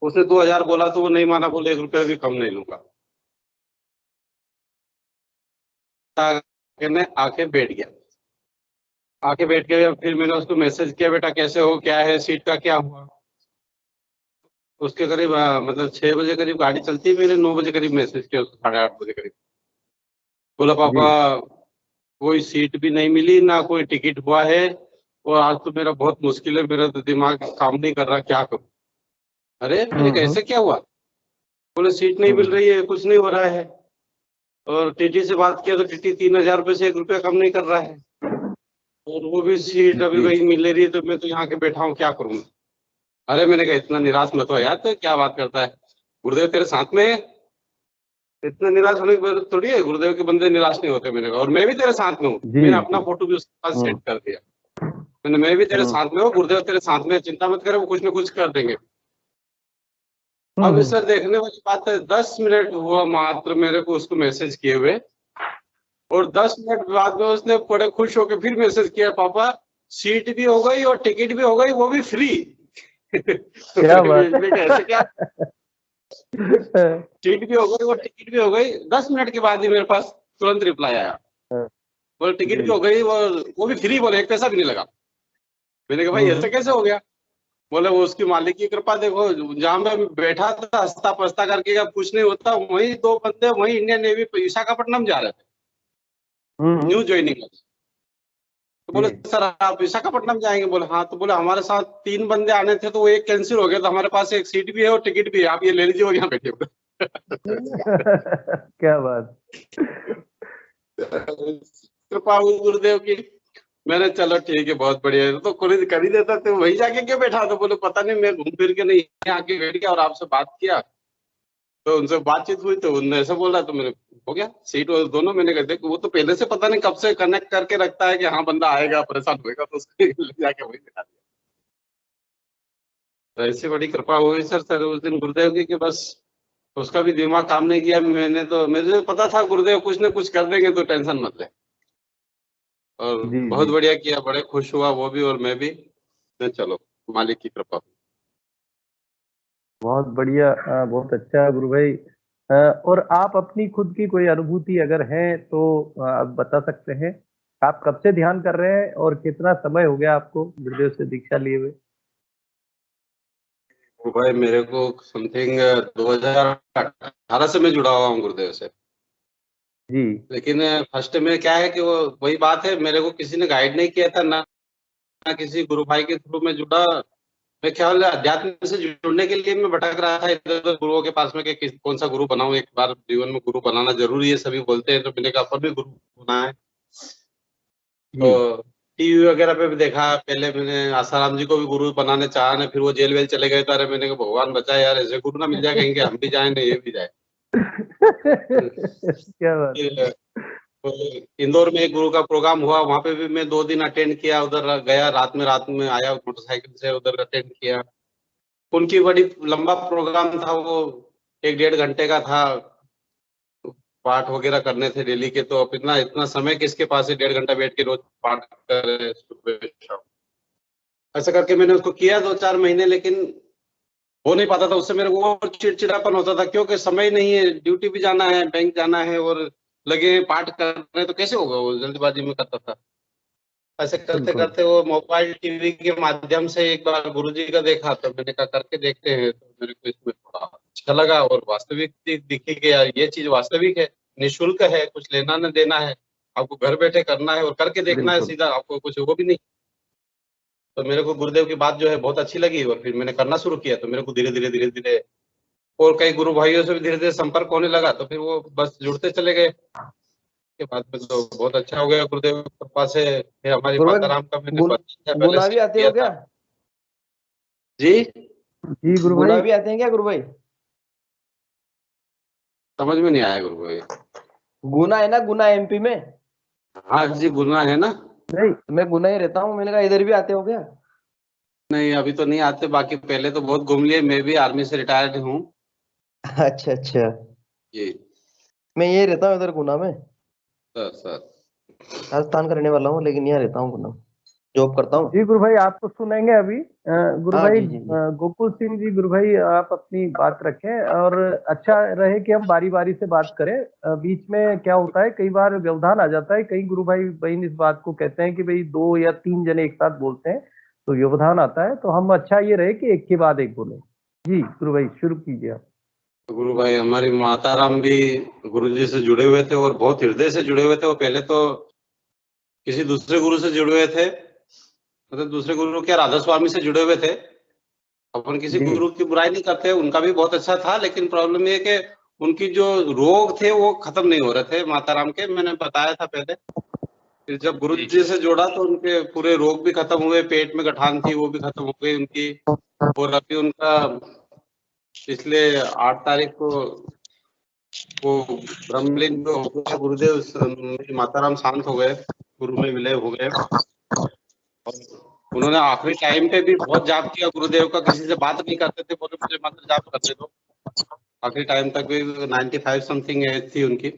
Speaker 6: उसने 2000 बोला तो वो नहीं माना, बोले 1 रुपया भी कम नहीं लूंगा। आके बैठ गया, आके बैठ गया। फिर मैंने उसको मैसेज किया, बेटा कैसे हो, क्या है, सीट का क्या हुआ। उसके करीब मतलब 6 बजे करीब गाड़ी चलती है, मैंने 9 बजे करीब मैसेज किया उसको, 8:30 बजे करीब। बोला पापा कोई सीट भी नहीं मिली, ना कोई टिकट हुआ है, और आज तो मेरा बहुत मुश्किल है, मेरा तो दिमाग काम नहीं कर रहा, क्या करूं। अरे मैंने कैसे क्या हुआ, बोले सीट नहीं मिल रही है, कुछ नहीं हो रहा है, और टीटी से बात किया तो टीटी 3000 रुपये से 1 रुपया कम नहीं कर रहा है, और वो भी सीट अभी कहीं मिल रही है, तो मैं तो यहाँ के बैठा हूँ, क्या करूँ। अरे मैंने कहा इतना निराश मत हो यार, तो क्या बात करता है, गुरुदेव तेरे साथ में है, इतना निराश होने की जरूरत थोड़ी है, गुरुदेव के बंदे निराश नहीं होते। मैंने कहा और मैं भी तेरे साथ में हूँ, मैंने अपना फोटो भी उसके पास सेट कर दिया, मैंने मैं भी तेरे साथ में हूँ, गुरुदेव तेरे साथ में, चिंता मत करे, वो कुछ ना कुछ कर देंगे। अब इसे देखने वाली बात है, 10 मिनट हुआ मात्र मेरे को उसको मैसेज किए हुए, और 10 मिनट बाद में उसने बड़े खुश होकर फिर मैसेज किया, पापा सीट भी हो गई और टिकट भी हो गई, वो भी फ्री।
Speaker 2: क्या बात
Speaker 6: कैसे क्या, सीट भी हो गई और टिकट भी हो गई। 10 मिनट के बाद ही मेरे पास तुरंत रिप्लाई आया, बोले टिकट भी हो गई, वो भी फ्री, बोले 1 पैसा भी नहीं लगा। मैंने कहा भाई ऐसा कैसे हो गया, बोले वो उसकी मालिक की कृपा, देखो जहां मैं बैठा था हंसता पस्ता करके, अब कुछ नहीं होता, वही 2 बंदे वही इंडियन नेवी विशाखापट्टनम जा रहे थे, न्यू ज्वाइनिंग। तो बोले सर आप विशाखापट्टनम जाएंगे, बोले हाँ, तो बोले हमारे साथ 3 बंदे आने थे, तो वो एक कैंसिल हो गया, तो हमारे पास एक सीट भी है और टिकट भी है, आप ये ले लीजिए और यहाँ बैठे।
Speaker 2: क्या बात,
Speaker 6: कृपा हुई गुरुदेव की। मैंने चलो ठीक है, बहुत बढ़िया है, तो कर ही देता, तो वही जाके क्यों बैठा। तो बोले पता नहीं, मैं घूम फिर के नहीं आके बैठ गया और आपसे बात किया, तो उनसे बातचीत हुई, तो उन्होंने ऐसा बोला, तो मैंने हो गया सीट और दोनों। मैंने कहा देखो वो तो पहले से पता नहीं कब से कनेक्ट करके रखता है कि हाँ बंदा आएगा परेशान होएगा, तो उसको ले जाके वही दिखा दिया। तो ऐसी बड़ी कृपा हुई सर उस दिन गुरुदेव की, कि बस उसका भी दिमाग काम नहीं किया। मुझे पता था गुरुदेव कुछ न कुछ कर देंगे, तो टेंशन मत ले, और बहुत बढ़िया किया, बड़े खुश हुआ वो भी और मैं भी। चलो मालिक की कृपा।
Speaker 2: बहुत बढ़िया, बहुत अच्छा गुरु भाई। और आप अपनी खुद की कोई अनुभूति अगर है तो आप बता सकते हैं, आप कब से ध्यान कर रहे हैं और कितना समय हो गया आपको गुरुदेव से दीक्षा लिए हुए।
Speaker 6: भाई मेरे को समथिंग 2018 से मैं जुड़ा हुआ हूँ गुरुदेव से
Speaker 2: जी।
Speaker 6: लेकिन फर्स्ट में क्या है कि वो वही बात है, मेरे को किसी ने गाइड नहीं किया था, ना किसी गुरु भाई के थ्रू में जुड़ा। मैं ख्याल अध्यात्म से जुड़ने के लिए मैं भटक रहा था इधर उधर गुरुओं के पास में कि कौन सा गुरु बनाऊं, एक बार जीवन में गुरु बनाना जरूरी है, सभी बोलते हैं, तो मैंने कहा अपन भी गुरु बना है। तो टीवी वगैरह पे भी देखा, पहले मैंने आसाराम जी को भी गुरु बनाने चाहा ना, फिर वो जेल वेल चले गए, तारे मैंने कहा भगवान बचाए यार, ऐसे गुरु ना मिल जाए कहीं के हम भी जाए ना ये भी जाए।
Speaker 2: क्या बात।
Speaker 6: इंदौर में एक गुरु का प्रोग्राम हुआ, वहां पे भी मैं 2 दिन अटेंड किया, उधर गया, रात में आया मोटरसाइकिल से, उधर अटेंड किया। उनकी बड़ी लंबा प्रोग्राम था वो, 1-1.5 घंटे का था, पाठ वगैरह करने थे डेली के। तो अब इतना समय किसके पास है 1.5 घंटा बैठ के रोज पाठ करे सुबह शाम। ऐसा करके मैंने उसको किया 2-4 महीने, लेकिन हो नहीं पाता था। उससे मेरे को और चिड़चिड़ापन होता था, क्योंकि समय नहीं है, ड्यूटी भी जाना है, बैंक जाना है, और लगे पाठ कर रहे तो कैसे होगा, वो जल्दबाजी में करता था। ऐसे करते
Speaker 2: बिल्कुल।
Speaker 6: करते वो मोबाइल टीवी के माध्यम से एक बार गुरुजी का देखा, तो मैंने कहा करके देखते हैं, तो मेरे को इसमें थोड़ा अच्छा लगा और वास्तविक दिखी कि यार ये चीज वास्तविक है, निःशुल्क है, कुछ लेना न देना है, आपको घर बैठे करना है और करके देखना है
Speaker 2: बिल्कुल।
Speaker 6: सीधा, आपको कुछ वो भी नहीं। तो मेरे को गुरुदेव की बात जो है बहुत अच्छी लगी और फिर मैंने करना शुरू किया। तो मेरे को धीरे धीरे और कई गुरु भाइयों से भी धीरे धीरे संपर्क होने लगा, तो फिर वो बस जुड़ते चले गए। के बाद में तो बहुत अच्छा हो गया गुरुदेव की कृपा से। फिर हमारी
Speaker 7: गुरु भाई,
Speaker 6: माता राम का मैंने
Speaker 7: गुन-
Speaker 6: 25 साल पहले
Speaker 7: गुना भी
Speaker 6: से
Speaker 7: आते
Speaker 6: किया
Speaker 7: हो क्या?
Speaker 6: था। जी
Speaker 2: जी गुरु
Speaker 7: गुना
Speaker 2: भाई।
Speaker 7: भी आते हैं क्या गुरु भाई?
Speaker 6: समझ में नहीं आया गुरु भाई।
Speaker 7: गुना है ना, गुना एमपी में।
Speaker 6: हाँ जी गुना है ना।
Speaker 2: नहीं,
Speaker 7: मैं गुना ही रहता हूँ, मैंने कहा इधर भी आते हो क्या?
Speaker 6: नहीं अभी तो नहीं आते, बाकी पहले तो बहुत घूम लिए। मैं भी आर्मी से रिटायर्ड हूँ
Speaker 7: अच्छा अच्छा,
Speaker 6: जी
Speaker 7: मैं ये रहता हूँ इधर गुना में।
Speaker 6: सर।
Speaker 7: राजस्थान का रहने वाला हूँ, लेकिन यहाँ रहता हूँ गुना, जॉब करता हूँ।
Speaker 2: जी गुरु भाई, आपको सुनेंगे अभी। गुरु
Speaker 7: हाँ
Speaker 2: भाई
Speaker 7: जी जी जी।
Speaker 2: गोकुल सिंह जी, गुरु भाई आप अपनी बात रखें और अच्छा रहे कि हम बारी बारी से बात करें। बीच में क्या होता है, कई बार व्यवधान आ जाता है, कई गुरु भाई बहन इस बात को कहते हैं कि भाई 2 या 3 जने एक साथ बोलते हैं तो व्यवधान आता है, तो हम अच्छा ये रहे कि एक के बाद एक बोले। जी गुरु भाई शुरू कीजिए आप।
Speaker 6: तो गुरु भाई हमारी माता राम भी गुरु जी से जुड़े हुए थे और बहुत हृदय से जुड़े हुए थे। वो पहले तो किसी दूसरे गुरु से जुड़े हुए थे, मतलब दूसरे गुरु क्या राधा स्वामी से जुड़े हुए थे। अपन किसी
Speaker 2: जी।
Speaker 6: गुरु की बुराई नहीं करते, उनका भी बहुत अच्छा था, लेकिन प्रॉब्लम ये कि उनकी जो रोग थे वो खत्म नहीं हो रहे थे माता राम के, मैंने बताया था पहले। फिर जब गुरु जी से जोड़ा तो उनके पूरे रोग भी खत्म हुए, पेट में गठान थी वो भी खत्म हो गई उनकी। और अभी उनका पिछले 8 तारीख को वो ब्रह्मलीन जो हो गया, गुरुदेव मेरी माता राम शांत हो गए, गुरु में विलय हो गए। और उन्होंने आखिरी टाइम पे भी बहुत जाप किया गुरुदेव का, किसी से बात नहीं करते थे, बोले मुझे मंत्र जाप करने दो। आखिरी टाइम तक भी 95 समथिंग एज थी उनकी,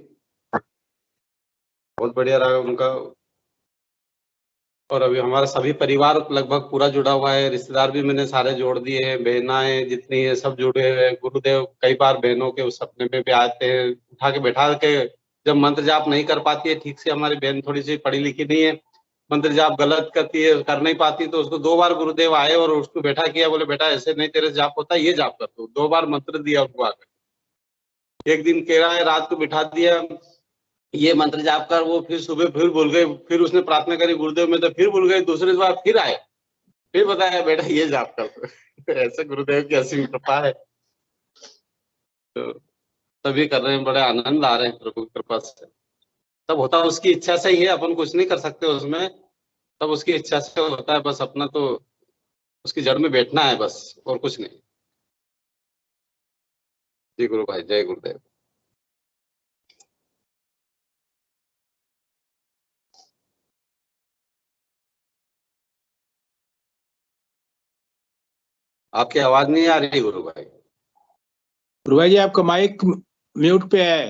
Speaker 6: बहुत बढ़िया रहा उनका। और अभी हमारा सभी परिवार लगभग पूरा जुड़ा हुआ है, रिश्तेदार भी मैंने सारे जोड़ दिए हैं, बहनाएं जितनी है सब जुड़े हुए हैं। गुरुदेव कई बार बहनों के उस सपने में भी आते हैं, उठा के बैठा के, जब मंत्र जाप नहीं कर पाती है ठीक से, हमारी बहन थोड़ी सी पढ़ी लिखी नहीं है, मंत्र जाप गलत करती है, कर नहीं पाती, तो उसको 2 बार गुरुदेव आए और उसको बैठा किया, बोले बेटा ऐसे नहीं तेरे जाप होता, ये जाप कर दो। 2 बार मंत्र दिया उनको आकर। एक दिन कह रहा है रात को बिठा दिया, ये मंत्र जाप कर, वो फिर सुबह फिर भूल गए, फिर उसने प्रार्थना करी गुरुदेव में तो फिर भूल गए, दूसरी बार फिर आए, फिर बताया बेटा ये जाप कर दो। ऐसे गुरुदेव की असीम कृपा है, तो सभी कर रहे हैं, बड़े आनंद आ रहे हैं प्रभु की कृपा से। सब होता उसकी इच्छा से ही है, अपन कुछ नहीं कर सकते उसमें, सब उसकी इच्छा से होता है। बस अपना तो उसकी जड़ में बैठना है बस, और कुछ नहीं। जी गुरु भाई, जय गुरुदेव। आपकी आवाज नहीं आ रही गुरु भाई।
Speaker 1: गुरु भाई जी आपका माइक म्यूट पे है।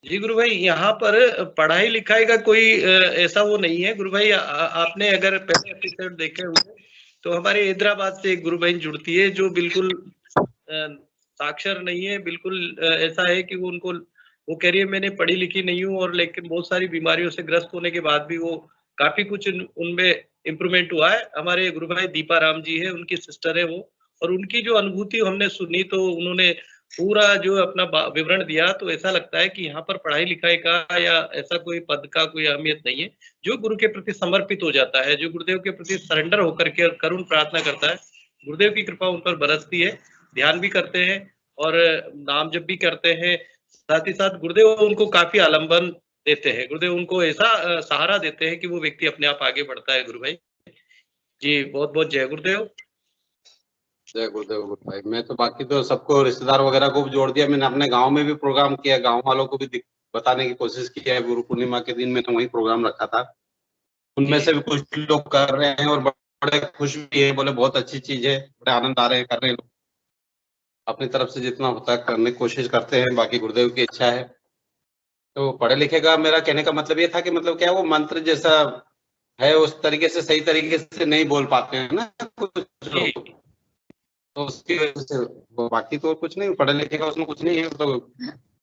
Speaker 8: जी गुरु भाई, यहाँ पर पढ़ाई लिखाई का कोई ऐसा वो नहीं है गुरु भाई। आपने अगर पहले एपिसोड देखे हुए तो हमारे हैदराबाद से एक गुरु बहन जुड़ती है जो बिल्कुल साक्षर नहीं है, बिल्कुल ऐसा है कि वो कह रही है मैंने पढ़ी लिखी नहीं हूँ, और लेकिन बहुत सारी बीमारियों से ग्रस्त होने के बाद भी वो काफी कुछ उनमें इम्प्रूवमेंट हुआ है। हमारे गुरु भाई दीपा राम जी है, उनकी सिस्टर है वो, और उनकी जो अनुभूति हमने सुनी तो उन्होंने पूरा जो अपना विवरण दिया, तो ऐसा लगता है कि यहाँ पर पढ़ाई लिखाई का या ऐसा कोई पद का कोई अहमियत नहीं है। जो गुरु के प्रति समर्पित हो जाता है, जो गुरुदेव के प्रति सरेंडर होकर के करुण प्रार्थना करता है, गुरुदेव की कृपा उन पर बरसती है। ध्यान भी करते हैं और नाम जप भी करते हैं, साथ ही साथ गुरुदेव उनको काफी आलम्बन देते हैं, गुरुदेव उनको ऐसा सहारा देते हैं कि वो व्यक्ति अपने आप आगे बढ़ता है। गुरु भाई जी बहुत बहुत जय गुरुदेव।
Speaker 6: जय गुरुदेव गुरु भाई। मैं तो बाकी तो सबको रिश्तेदार वगैरह को भी जोड़ दिया, मैंने अपने गांव में भी प्रोग्राम किया, गांव वालों को भी बताने की कोशिश की है। गुरु पूर्णिमा के दिन मैंने वही प्रोग्राम रखा था, उनमें से भी कुछ लोग कर रहे हैं और बड़े खुश भी है, बोले बहुत अच्छी चीज है, बड़े आनंद आ रहे हैं, कर रहे हैं लोग अपनी तरफ से जितना होता है करने की कोशिश करते हैं, बाकी गुरुदेव की इच्छा है। तो पढ़े लिखे का मेरा कहने का मतलब ये था कि मतलब क्या वो मंत्र जैसा है उस तरीके से सही तरीके से नहीं बोल पाते हैं ना कुछ लोग, तो उसकी वजह से बाकी तो कुछ नहीं, पढ़े लिखे का उसमें कुछ नहीं है। तो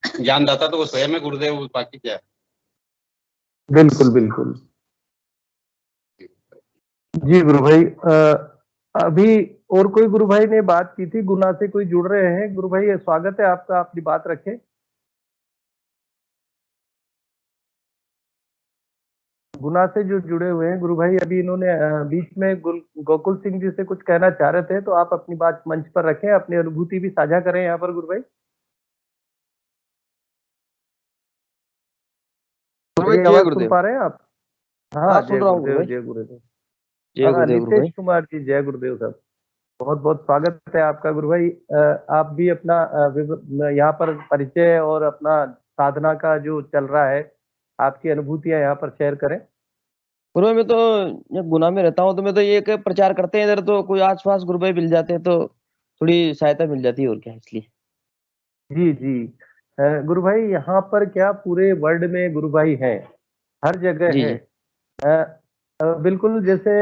Speaker 6: ज्ञानदाता तो वो स्वयं है गुरुदेव, बाकी क्या है।
Speaker 2: बिल्कुल बिल्कुल। जी गुरु भाई, अभी और कोई गुरु भाई ने बात की थी, गुना से कोई जुड़ रहे हैं। गुरु भाई स्वागत है आपका, अपनी बात रखें। गुना से जो जुड़े हुए हैं गुरु भाई, अभी इन्होंने बीच में गोकुल सिंह जी से कुछ कहना चाह रहे थे, तो आप अपनी बात मंच पर रखें, अपनी अनुभूति भी साझा करें यहाँ पर गुरु भाई। मेरी आवाज सुन पा रहे हैं आप? हाँ,
Speaker 7: सुन
Speaker 2: जय
Speaker 7: रहा हूँ
Speaker 2: गुरुदेव,
Speaker 7: गुरु भाई।
Speaker 2: जय गुरुदेव।
Speaker 7: जय
Speaker 2: हाँ,
Speaker 7: गुरुदेव गुरु
Speaker 2: नीतीश
Speaker 7: भाई।
Speaker 2: कुमार जी, जय गुरुदेव साहब। बहुत बहुत स्वागत है आपका गुरु भाई। आप भी अपना यहाँ पर परिचय और अपना साधना का जो चल रहा है, आपकी अनुभूतियां यहाँ पर शेयर करें।
Speaker 7: गुरु भाई मैं तो जब गुना में रहता हूँ तो मैं तो ये कि प्रचार करते हैं इधर, तो कोई आसपास गुरु भाई मिल जाते हैं तो थोड़ी सहायता मिल जाती है, और क्या, इसलिए।
Speaker 2: जी जी। गुरु भाई यहाँ पर क्या पूरे वर्ल्ड में गुरु भाई हैं, हर जगह
Speaker 7: जी
Speaker 2: है।
Speaker 7: जी
Speaker 2: बिल्कुल, जैसे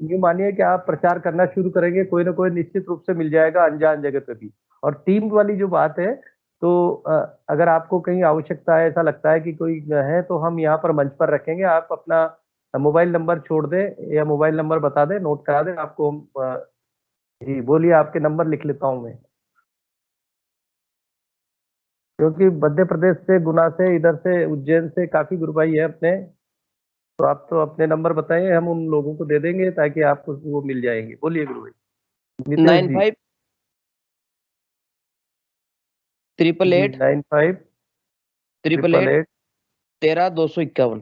Speaker 2: ये मानिए कि आप प्रचार करना शुरू करेंगे, कोई ना कोई निश्चित रूप से मिल जाएगा अनजान जगह पे भी। और टीम वाली जो बात है, तो अगर आपको कहीं आवश्यकता है, ऐसा लगता है कि कोई है, तो हम यहाँ पर मंच पर रखेंगे। आप अपना मोबाइल नंबर छोड़ दें या मोबाइल नंबर बता दें, नोट करा दें आपको। जी बोलिए, आपके नंबर लिख लेता हूँ मैं, क्योंकि मध्य प्रदेश से, गुना से, इधर से, उज्जैन से काफी गुरु भाई है अपने। तो आप तो अपने नंबर बताइए, हम उन लोगों को दे देंगे ताकि आपको वो मिल जाएंगे। बोलिए गुरु भाई। नितेश जी।
Speaker 7: 95
Speaker 2: जी
Speaker 7: 888
Speaker 2: 95 888
Speaker 7: 13 251।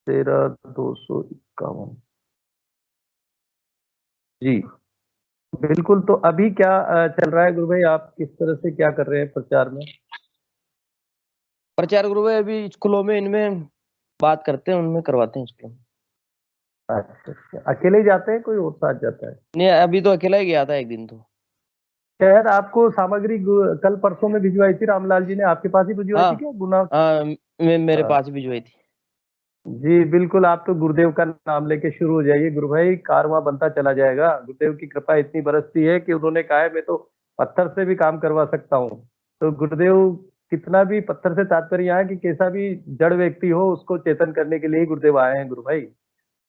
Speaker 2: 13 251। जी बिल्कुल। तो अभी क्या चल रहा है गुरु भाई, आप किस तरह से क्या कर रहे हैं प्रचार में?
Speaker 7: प्रचार गुरु भाई अभी स्कूलों में इनमें बात करते हैं, उनमें करवाते हैं स्कूलों में।
Speaker 2: अच्छा अच्छा, अकेले ही जाते हैं, कोई और साथ जाता है?
Speaker 7: नहीं, अभी तो अकेला ही गया था एक दिन तो।
Speaker 2: शायद आपको सामग्री कल परसों में भिजवाई थी, रामलाल जी ने आपके पास ही भिजवाई
Speaker 7: हाँ
Speaker 2: थी क्या, गुना?
Speaker 7: हाँ, मेरे
Speaker 2: हाँ।
Speaker 7: पास भी भिजवाई थी।
Speaker 2: जी बिल्कुल, आप तो गुरुदेव का नाम लेके शुरू हो जाइए गुरु भाई, कारवां बनता चला जाएगा। गुरुदेव की कृपा इतनी बरसती है कि उन्होंने कहा है मैं तो पत्थर से भी काम करवा सकता हूँ। तो गुरुदेव, कितना भी पत्थर से तात्पर्य यहाँ है कि कैसा भी जड़ व्यक्ति हो, उसको चेतन करने के लिए ही गुरुदेव आए हैं गुरु भाई।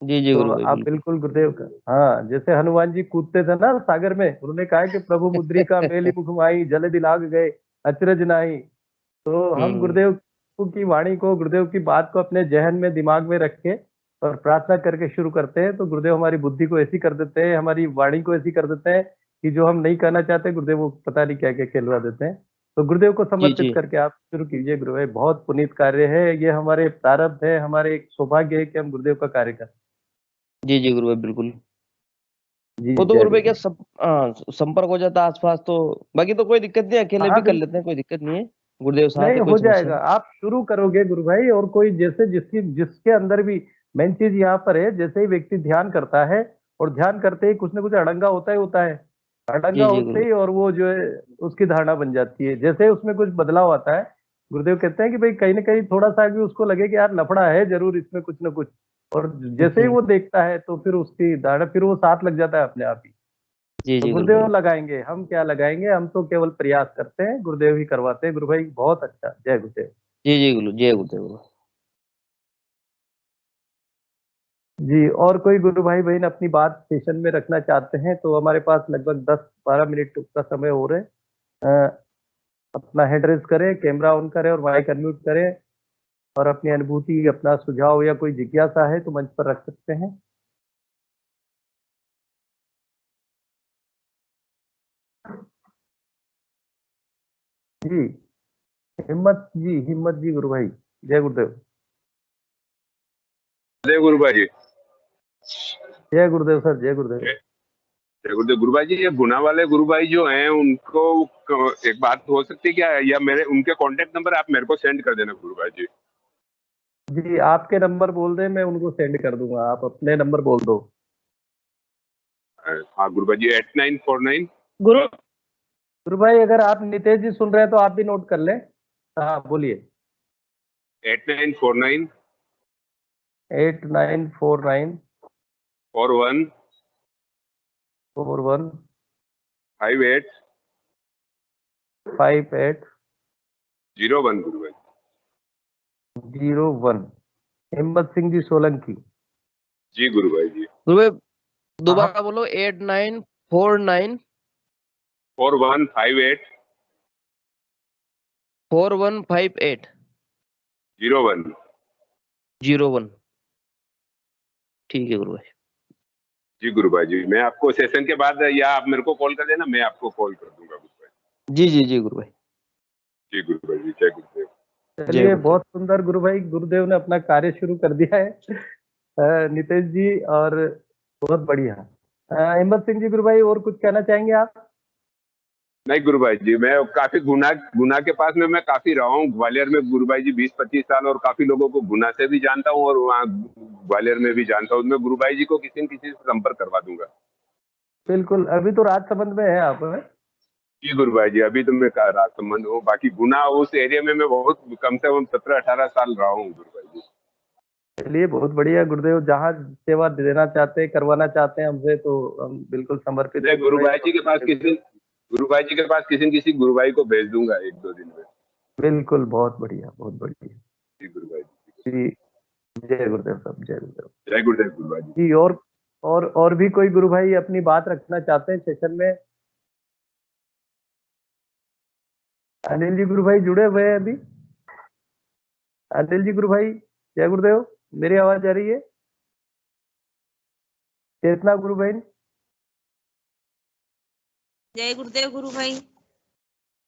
Speaker 7: जी जी
Speaker 2: तो
Speaker 7: गुरु भाई,
Speaker 2: आप
Speaker 7: बिल्कुल।
Speaker 2: बिल्कुल गुरुदेव का, हाँ, जैसे हनुमान जी कूदते थे ना सागर में, उन्होंने कहा है कि प्रभु मुद्रिका मेली मुख माई, जल दिलाग गए अचरज नाई। तो हम
Speaker 7: हम्म।
Speaker 2: गुरुदेव की वाणी को, गुरुदेव की बात को अपने जहन में, दिमाग में रख के और प्रार्थना करके शुरू करते हैं, तो गुरुदेव हमारी बुद्धि को ऐसी कर देते हैं, हमारी वाणी को ऐसी कर देते हैं कि जो हम नहीं कहना चाहते, गुरुदेव वो पता नहीं क्या क्या कहलवा देते हैं। तो गुरुदेव को
Speaker 7: जी
Speaker 2: समर्पित
Speaker 7: जी
Speaker 2: करके आप शुरू कीजिए गुरु भाई। बहुत पुनीत कार्य है ये, हमारे प्रारब्ध है, हमारे एक सौभाग्य है कि हम गुरुदेव का कार्य करें।
Speaker 7: जी जी गुरु भाई, बिल्कुल।
Speaker 2: जी
Speaker 7: वो तो
Speaker 2: जय
Speaker 7: गुरु भाई क्या
Speaker 2: गुरुदेव।
Speaker 7: सब संपर्क हो जाता है आसपास, तो बाकी तो कोई दिक्कत नहीं है, अकेले
Speaker 2: हाँ
Speaker 7: भी कर लेते हैं, कोई दिक्कत नहीं है। गुरुदेव साथ
Speaker 2: नहीं,
Speaker 7: है, कोई
Speaker 2: हो
Speaker 7: समस्या
Speaker 2: जाएगा,
Speaker 7: नहीं।
Speaker 2: आप शुरू करोगे गुरु भाई, और कोई जैसे जिसके अंदर भी मेन चीज यहाँ पर है, जैसे ही व्यक्ति ध्यान करता है, और ध्यान करते ही कुछ ना कुछ अड़ंगा होता ही होता है। अड़ंगा
Speaker 7: जी जी
Speaker 2: होते
Speaker 7: गुरु
Speaker 2: ही और वो जो है उसकी धारणा बन जाती है, जैसे ही उसमें कुछ बदलाव आता है। गुरुदेव कहते हैं कि भाई कहीं ना कहीं थोड़ा सा भी उसको लगे कि यार लफड़ा है जरूर इसमें कुछ ना कुछ, और जैसे ही
Speaker 7: हम्म।
Speaker 2: वो देखता है तो फिर उसकी धारणा, फिर वो साथ लग जाता है अपने आप ही।
Speaker 7: जी
Speaker 2: तो
Speaker 7: जी गुरु
Speaker 2: गुरुदेव
Speaker 7: भाई।
Speaker 2: लगाएंगे, हम क्या लगाएंगे, हम तो केवल प्रयास करते हैं, गुरुदेव ही करवाते हैं गुरु भाई। बहुत अच्छा, जय गुरुदेव।
Speaker 7: जी जी गुरु, जय गुरुदेव गुरु।
Speaker 2: जी, और कोई गुरु भाई बहन अपनी बात सेशन में रखना चाहते हैं, तो हमारे पास लगभग 10-12 मिनट का समय हो रहे हैं। अपना हेड रेस करें, कैमरा ऑन करें और माइक अनम्यूट करें, और अपनी अनुभूति, अपना सुझाव या कोई जिज्ञासा है तो मंच पर रख सकते हैं। जी हिम्मत जी गुरु भाई, जय गुरुदेव।
Speaker 9: जय गुरुभाई जी।
Speaker 2: जय गुरुदेव सर, जय गुरुदेव।
Speaker 9: जय गुरुदेव गुरुभाई जी। ये गुना वाले गुरुभाई जो हैं उनको एक बात हो सकती है क्या, या मेरे उनके कांटेक्ट नंबर आप मेरे को सेंड कर देना गुरुभाई जी।
Speaker 2: जी आपके नंबर बोल दें, मैं उनको सेंड कर दूंगा, आप अपने नंबर बोल दो।
Speaker 9: हाँ गुरुभाई जी, 8949।
Speaker 2: गुरु भाई अगर आप नितेश जी सुन रहे हैं तो आप भी नोट कर लें। हाँ बोलिए।
Speaker 9: 8949
Speaker 2: 8949
Speaker 9: 41
Speaker 2: 41
Speaker 9: 58
Speaker 2: 58
Speaker 9: 01 गुरु भाई।
Speaker 2: 01। हिम्मत सिंह जी सोलंकी।
Speaker 9: जी गुरु भाई जी।
Speaker 7: गुरु भाई दोबारा बोलो। 8949
Speaker 9: 4158
Speaker 7: 4158
Speaker 9: 01।
Speaker 7: 01। ठीक है गुरु भाई।
Speaker 9: जी गुरु भाई जी, मैं आपको सेशन के बाद या आप मेरे को कॉल कर देना, मैं आपको कॉल कर दूंगा गुरु भाई।
Speaker 7: जी जी जी गुरु भाई।
Speaker 9: जी गुरु भाई जी, जय गुरुदेव।
Speaker 2: चलिए, बहुत सुंदर गुरु भाई, गुरुदेव ने अपना कार्य शुरू कर दिया है नितेश जी, और बहुत बढ़िया। हिम्मत सिंह जी गुरु भाई, और कुछ कहना चाहेंगे आप?
Speaker 9: नहीं गुरु भाई जी, मैं काफी गुना के पास में मैं काफी रहा हूँ ग्वालियर में गुरु भाई जी 20-25 साल, और काफी लोगों को गुना से भी जानता हूँ और वहाँ ग्वालियर में भी जानता हूँ। मैं गुरु भाई जी को किसी न किसी से संपर्क करवा दूंगा।
Speaker 2: बिल्कुल, अभी तो राजसमंद में है आप?
Speaker 9: जी गुरु भाई जी, अभी तो मैं राजसमंद हूँ, बाकी गुना उस एरिया में मैं बहुत कम से कम 17-18 साल रहा हूँ गुरु भाई जी।
Speaker 2: चलिए, बहुत बढ़िया गुरुदेव, जहाँ सेवा देना चाहते हैं, करवाना चाहते हैं हमसे, तो हम बिल्कुल समर्पित है।
Speaker 9: गुरु भाई जी के पास किसी गुरु भाई को भेज दूंगा 1-2 दिन में।
Speaker 2: बिल्कुल, बहुत बढ़िया, बहुत बढ़िया।
Speaker 9: जी गुरु भाई
Speaker 2: जी, जय गुरुदेव साहब, जय गुरुदेव।
Speaker 9: जय गुरुदेव गुरु भाई जी।
Speaker 2: जी, और भी कोई गुरु भाई अपनी बात रखना चाहते हैं सेशन में? अनिल जी गुरु भाई जुड़े हुए हैं अभी? अनिल जी गुरु भाई, जय गुरुदेव, मेरी आवाज आ रही है? चेतना गुरु भाई।
Speaker 10: जय गुरुदेव गुरु भाई।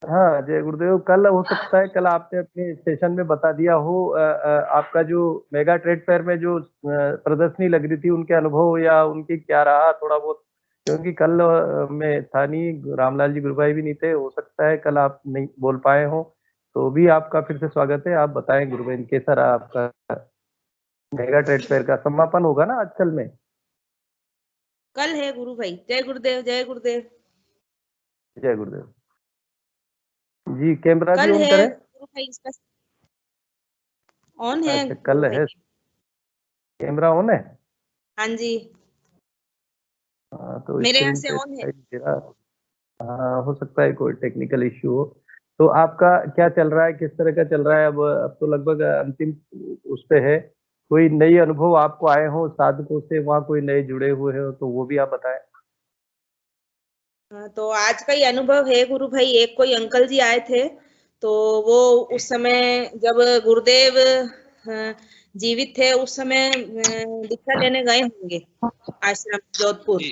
Speaker 2: हाँ, जय गुरुदेव। कल हो सकता है, कल आपने अपने सेशन में बता दिया हो आपका जो मेगा ट्रेड फेयर में जो प्रदर्शनी लग रही थी, उनके अनुभव या उनकी क्या रहा थोड़ा बहुत, क्योंकि कल में था नहीं, रामलाल जी गुरु भाई भी नहीं थे, हो सकता है कल आप नहीं बोल पाए हो, तो भी आपका फिर से स्वागत है। आप बताएं गुरु भाई, कैसा रहा आपका मेगा ट्रेड फेयर का? समापन होगा ना आज कल में?
Speaker 10: कल है गुरु भाई। जय गुरुदेव, जय गुरुदेव,
Speaker 2: जय गुरुदेव जी। कैमरा
Speaker 10: कल
Speaker 2: भी ऑन
Speaker 10: है
Speaker 2: करें?
Speaker 10: गुरु भाई, इसका ऑन है।
Speaker 2: अच्छा, कल है, कैमरा ऑन है?
Speaker 10: हाँ जी,
Speaker 2: तो
Speaker 10: मेरे यहाँ
Speaker 2: स्क्रीन
Speaker 10: से
Speaker 2: पे
Speaker 10: ऑन है।
Speaker 2: दिखाई दे रहा। हो सकता है कोई टेक्निकल इश्यू हो। तो आपका क्या चल रहा है, किस तरह का चल रहा है? अब तो लगभग अंतिम उस पे है। कोई नई अनुभव आपको आए हो साधकों से, वहाँ कोई नए जुड़े हुए हो, तो वो भी आप बताएं।
Speaker 10: तो आज का ही अनुभव है गुरु भाई। एक कोई अंकल जी आए थे, तो वो उस समय जब गुरुदेव जीवित थे, उस समय दीक्षा लेने गए होंगे आश्रम जोधपुर।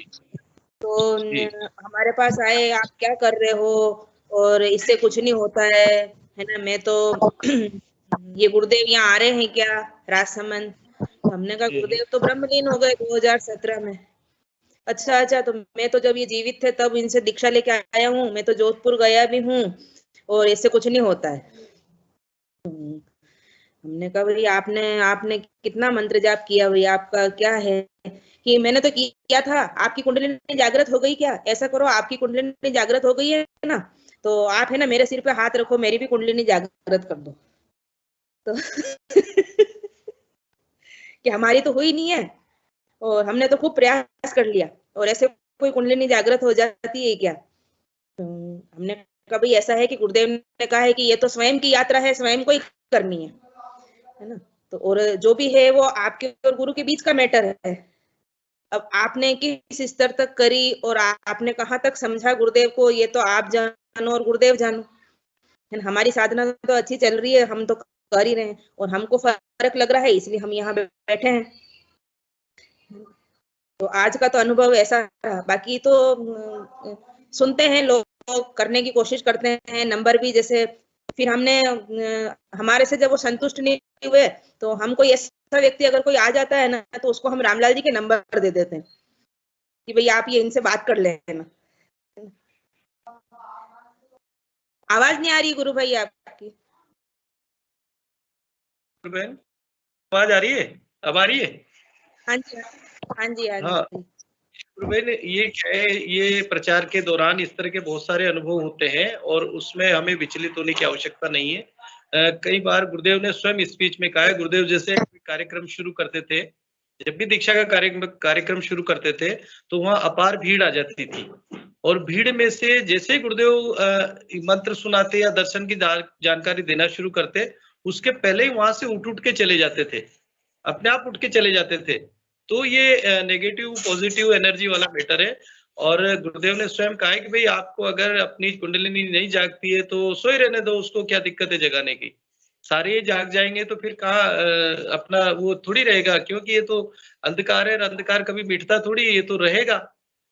Speaker 10: तो हमारे पास आए, आप क्या कर रहे हो, और इससे कुछ नहीं होता है ना, मैं तो ये गुरुदेव यहाँ आ रहे हैं क्या राजसमंद? हमने कहा गुरुदेव तो ब्रह्मलीन हो गए 2017 में। अच्छा, तो मैं तो जब ये जीवित थे तब इनसे दीक्षा लेके आया हूँ, मैं तो जोधपुर गया भी हूँ और इससे कुछ नहीं होता है। हमने कहा भाई आपने कितना मंत्र जाप किया भाई, आपका क्या है? कि मैंने तो किया था, आपकी कुंडलिनी जागृत हो गई क्या? ऐसा करो, आपकी कुंडलिनी जागृत हो गई है ना, तो आप है ना मेरे सिर पे हाथ रखो, मेरी भी कुंडलिनी जागृत कर दो। तो कि हमारी तो हुई नहीं है और हमने तो खूब प्रयास कर लिया, और ऐसे कोई कुंडलिनी जागृत हो जाती है क्या? तो हमने कहा भाई ऐसा है कि गुरुदेव ने कहा है कि ये तो स्वयं की यात्रा है, स्वयं को ही करनी है ना। तो और जो भी है वो आपके और गुरु के बीच का मैटर है। अब आपने किस स्तर तक करी और आपने कहाँ तक समझा गुरुदेव को, ये तो आप जानो और गुरुदेव जानो। हमारी साधना तो अच्छी चल रही है, हम तो कर ही रहे हैं, और हमको फर्क लग रहा है, इसलिए हम यहाँ बैठे हैं। तो आज का तो अनुभव ऐसा रहा। बाकी तो सुनते हैं लोग, करने की कोशिश करते हैं, नंबर भी जैसे, फिर हमने हमारे से जब वो संतुष्ट नहीं हुए, तो हम कोई ऐसा व्यक्ति अगर कोई आ जाता है ना, तो उसको हम रामलाल जी के नंबर दे देते हैं कि भाई आप ये इनसे बात कर लेना। आवाज नहीं आ रही गुरु भाई आपकी?
Speaker 8: आवाज आ रही है? अब आ रही है?
Speaker 10: हाँ जी, हाँ जी, हाँ
Speaker 8: हाँ गुरु भाई ने ये क्या है, ये प्रचार के दौरान इस तरह के बहुत सारे अनुभव होते हैं और उसमें हमें विचलित होने की आवश्यकता नहीं है। कई बार गुरुदेव ने स्वयं स्पीच में कहा है, गुरुदेव जैसे कार्यक्रम शुरू करते थे, जब भी दीक्षा का कार्यक्रम शुरू करते थे, तो वहां अपार भीड़ आ जाती थी। और भीड़ में से जैसे गुरुदेव मंत्र सुनाते या दर्शन की जानकारी देना शुरू करते, उसके पहले ही वहां से उठ के चले जाते थे, अपने आप उठ के चले जाते थे। तो ये नेगेटिव पॉजिटिव एनर्जी वाला मैटर है। और गुरुदेव ने स्वयं कहा है कि भाई आपको अगर अपनी कुंडलिनी नहीं जागती है तो सोए रहने दो, उसको क्या दिक्कत है जगाने की। सारे जाग जाएंगे तो फिर कहाँ अपना वो थोड़ी रहेगा, क्योंकि ये तो अंधकार है, अंधकार कभी मिटता थोड़ी, ये तो रहेगा।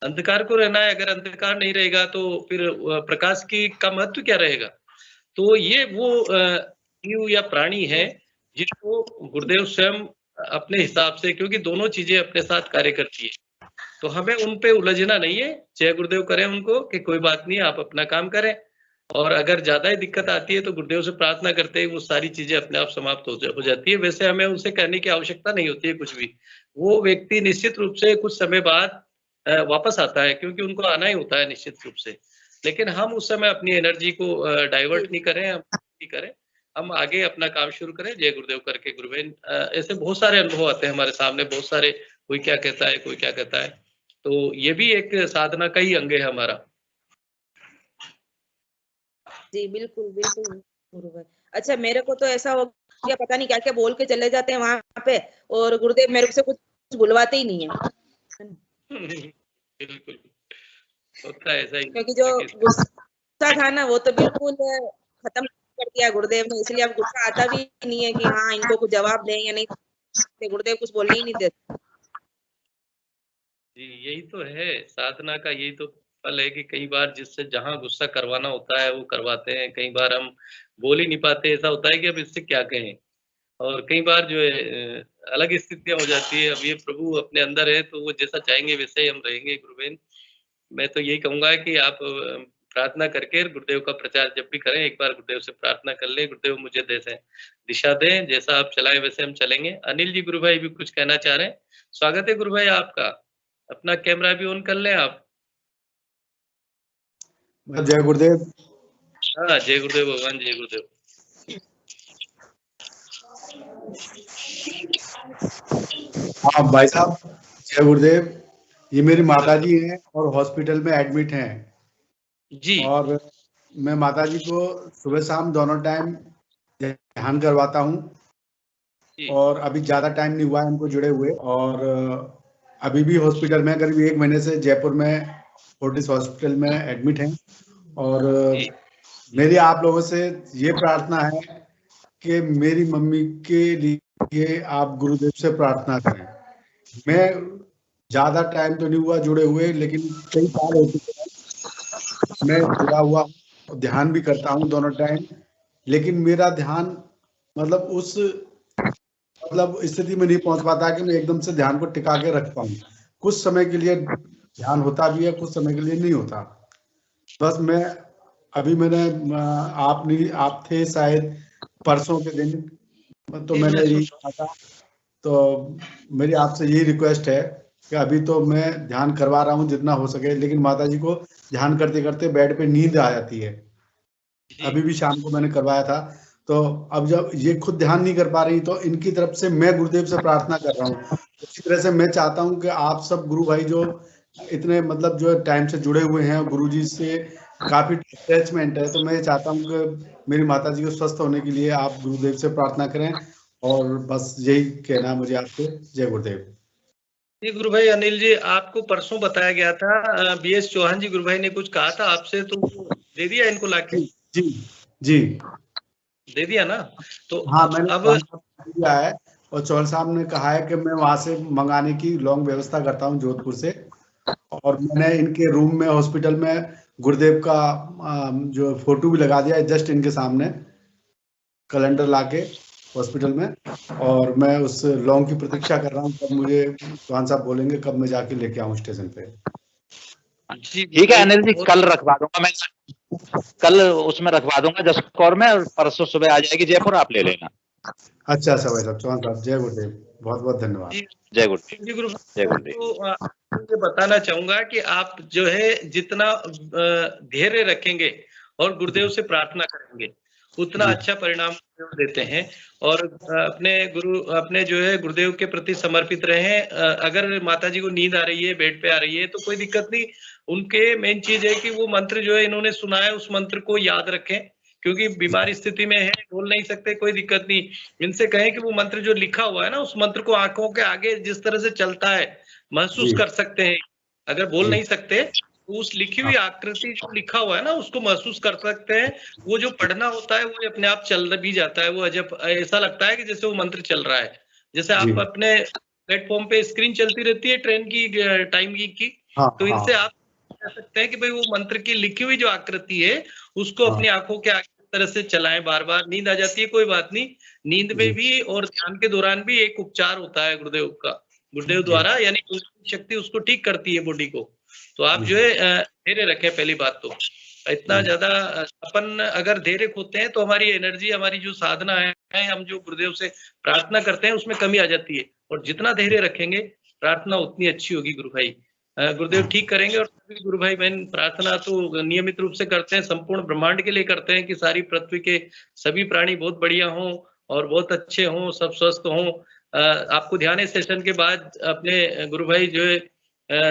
Speaker 8: अंधकार को रहना है, अगर अंधकार नहीं रहेगा तो फिर प्रकाश की का महत्व क्या रहेगा। तो ये वो जीव या प्राणी है जिसको गुरुदेव स्वयं अपने हिसाब से, क्योंकि दोनों चीजें अपने साथ कार्य करती है, तो हमें उन पे उलझना नहीं है। जय गुरुदेव करें उनको कि कोई बात नहीं, आप अपना काम करें, और अगर ज्यादा ही दिक्कत आती है तो गुरुदेव से प्रार्थना करते ही वो सारी चीजें अपने आप समाप्त हो जाती है। वैसे हमें उनसे कहने की आवश्यकता नहीं होती है कुछ भी, वो व्यक्ति निश्चित रूप से कुछ समय बाद वापस आता है, क्योंकि उनको आना ही होता है निश्चित रूप से। लेकिन हम उस समय अपनी एनर्जी को डाइवर्ट नहीं करें, हम आगे अपना काम शुरू करें। जय गुरुदेव करके गुरुबेन, ऐसे बहुत सारे अनुभव आते हैं हमारे सामने, बहुत सारे, कोई क्या कहता है, कोई क्या कहता है। तो ये भी एक साधना का ही अंग है हमारा।
Speaker 10: जी बिल्कुल बिल्कुल गुरुदेव। अच्छा, मेरे को तो ऐसा हो गया, पता नहीं क्या क्या बोल के चले जाते हैं वहां पे, और गुरुदेव मेरे से कुछ बुलवाते ही नहीं है।
Speaker 8: बिल्कुल होता है ऐसा ही,
Speaker 10: क्योंकि जो गुस्सा था ना वो तो बिल्कुल खत्म कर दिया गुरुदेव ने, इसलिए अब गुस्सा आता भी नहीं है कि हाँ इनको कुछ जवाब दें या नहीं, गुरुदेव कुछ बोलने ही नहीं देते।
Speaker 8: जी यही तो है साधना का, यही तो फल है कि कई बार जिससे जहाँ गुस्सा करवाना होता है वो करवाते हैं। कई बार हम बोल ही नहीं पाते, ऐसा होता है कि अब इससे क्या कहें, और कई बार जो है अलग स्थितियां हो जाती है। अब ये प्रभु अपने अंदर है तो वो जैसा चाहेंगे वैसे ही हम रहेंगे। गुरुबेन, मैं तो यही कहूंगा कि आप प्रार्थना करके गुरुदेव का प्रचार जब भी करें, एक बार गुरुदेव से प्रार्थना कर ले, गुरुदेव मुझे दिशा दें, जैसा आप चलाएं वैसे हम चलेंगे। अनिल जी गुरु भाई भी कुछ कहना चाह रहे हैं। स्वागत है गुरु भाई आपका, अपना कैमरा भी ऑन कर लें आप।
Speaker 11: जय गुरुदेव।
Speaker 8: हाँ जय गुरुदेव भगवान, जय गुरुदेव।
Speaker 11: हाँ भाई साहब, जय गुरुदेव। ये मेरी माताजी हैं और हॉस्पिटल में एडमिट हैं
Speaker 8: जी,
Speaker 11: और मैं माताजी को सुबह शाम दोनों टाइम ध्यान करवाता हूँ और अभी ज्यादा टाइम नहीं हुआ है इनको जुड़े हुए, और अभी भी हॉस्पिटल में करीब 1 महीने से जयपुर में फोर्टिस हॉस्पिटल में एडमिट हैं। और मेरी आप लोगों से ये प्रार्थना है कि मेरी मम्मी के लिए आप गुरुदेव से प्रार्थना करें। मैं ज्यादा टाइम तो नहीं हुआ जुड़े हुए, लेकिन कई साल हो चुके हैं मैं जुड़ा हुआ हूँ, ध्यान भी करता हूँ दोनों टाइम, लेकिन मेरा ध्यान मतलब उस स्थिति में नहीं पहुंच पाता कि मैं एकदम से ध्यान को टिका के रख पाऊँ। कुछ समय के लिए ध्यान होता भी है, कुछ समय के लिए नहीं होता। बस मैं अभी आप थे शायद परसों के दिन, तो मैंने यही कहा था, तो मेरी आपसे यही रिक्वेस्ट है कि अभी तो मैं ध्यान करवा रहा हूँ जितना हो सके, लेकिन माताजी को ध्यान करते करते बेड पे नींद आ जाती है। अभी भी शाम को मैंने करवाया था, तो अब जब ये खुद ध्यान नहीं कर पा रही तो इनकी तरफ से मैं गुरुदेव से प्रार्थना कर रहा हूँ। इसी तरह से मैं चाहता हूँ कि आप सब गुरु भाई जो इतने मतलब जो टाइम से जुड़े हुए हैं, गुरुजी से काफी अटैचमेंट है, तो मैं चाहता हूँ कि मेरी माताजी को स्वस्थ होने के लिए आप गुरुदेव से प्रार्थना करें, और बस यही कहना मुझे आपसे। जय गुरुदेव।
Speaker 8: जी गुरु भाई, अनिल जी आपको परसों बताया गया था, BS चौहान जी गुरु भाई ने कुछ कहा था आपसे, तो दे दिया इनको लाके?
Speaker 11: जी जी
Speaker 8: दे दिया ना? तो
Speaker 11: हाँ मैंने
Speaker 8: अब
Speaker 11: दिया है, और चौहान साहब ने कहा है कि मैं वहां से मंगाने की लॉन्ग व्यवस्था करता हूँ जोधपुर से, और मैंने इनके रूम में हॉस्पिटल में गुरुदेव का जो फोटो भी लगा दिया है जस्ट इनके सामने, कैलेंडर लाके हॉस्पिटल में, और मैं उस लॉन्ग की प्रतीक्षा कर रहा हूँ कब मुझे चौहान साहब बोलेंगे कब मैं जाके लेके आऊँ स्टेशन पे।
Speaker 12: ठीक है अनिल जी, कल रखवा दूंगा मैं, कल उसमें रखवा दूंगा 10 कौर में, और परसों सुबह आ जाएगी जयपुर, आप ले लेना।
Speaker 11: अच्छा भाई साहब, चौहान साहब जय गुरुदेव, बहुत बहुत धन्यवाद।
Speaker 12: जय गुरुदेव। जय गुरुदेव।
Speaker 8: तो बताना चाहूंगा कि आप जो है जितना धैर्य रखेंगे और गुरुदेव से प्रार्थना करेंगे, उतना अच्छा परिणाम देते हैं। और अपने जो है गुरुदेव के प्रति समर्पित रहे। अगर माता जी को नींद आ रही है, बेड पे आ रही है, तो कोई दिक्कत नहीं। उनके मेन चीज है कि वो मंत्र जो है इन्होंने सुना है उस मंत्र को याद रखें, क्योंकि बीमारी स्थिति में है, बोल नहीं सकते, कोई दिक्कत नहीं। इनसे कहें कि वो मंत्र जो लिखा हुआ है ना, उस मंत्र को आंखों के आगे जिस तरह से चलता है महसूस कर सकते हैं। अगर बोल नहीं सकते तो उस लिखी हुई आकृति जो लिखा हुआ है ना उसको महसूस कर सकते हैं। वो जो पढ़ना होता है वो अपने आप चल भी जाता है। वो अजब ऐसा लगता है कि जैसे वो मंत्र चल रहा है। जैसे आप अपने प्लेटफॉर्म पे स्क्रीन चलती रहती है ट्रेन की, टाइम की, तो इनसे आप कह सकते हैं कि भाई वो मंत्र की लिखी हुई जो आकृति है उसको अपनी आंखों के आगे इस तरह से चलाएं बार बार। नींद आ जाती है, कोई बात नहीं, नींद में भी और ध्यान के दौरान भी एक उपचार होता है गुरुदेव द्वारा, यानी शक्ति उसको ठीक करती है बॉडी को। तो आप जो है धैर्य रखें। पहली बात तो इतना ज्यादा अपन अगर धैर्य खोते हैं तो हमारी एनर्जी, हमारी जो साधना है, हम जो गुरुदेव से प्रार्थना करते हैं उसमें कमी आ जाती है। और जितना धैर्य रखेंगे प्रार्थना उतनी अच्छी होगी गुरु भाई। गुरुदेव ठीक करेंगे। और सभी गुरु भाई बहन प्रार्थना तो नियमित रूप से करते हैं, संपूर्ण ब्रह्मांड के लिए करते हैं कि सारी पृथ्वी के सभी प्राणी बहुत बढ़िया हों और बहुत अच्छे हों, सब स्वस्थ हों। आपको ध्यान सेशन के बाद अपने गुरु भाई जो है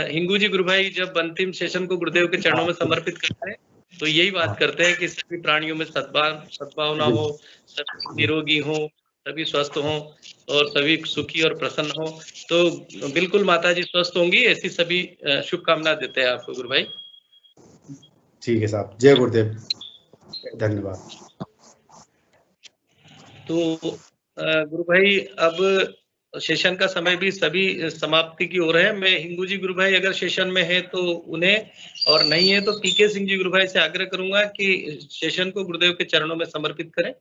Speaker 8: हिंगू जी गुरु भाई जब अंतिम सेशन को गुरुदेव के चरणों में समर्पित करते हैं तो यही बात करते हैं कि सभी प्राणियों में सद्भावना हो, सभी निरोगी हो, सभी स्वस्थ हो और सभी सुखी और प्रसन्न हो। तो बिल्कुल माता जी स्वस्थ होंगी, ऐसी सभी शुभकामना देते हैं आपको गुरु भाई।
Speaker 11: ठीक है साहब, जय गुरुदेव, धन्यवाद।
Speaker 8: तो गुरु भाई अब सेशन का समय भी सभी समाप्ति की ओर है। मैं हिंगू जी गुरु भाई अगर सेशन में है तो उन्हें, और नहीं है तो पीके सिंह जी गुरु भाई से आग्रह करूंगा कि सेशन को गुरुदेव के चरणों में समर्पित करें।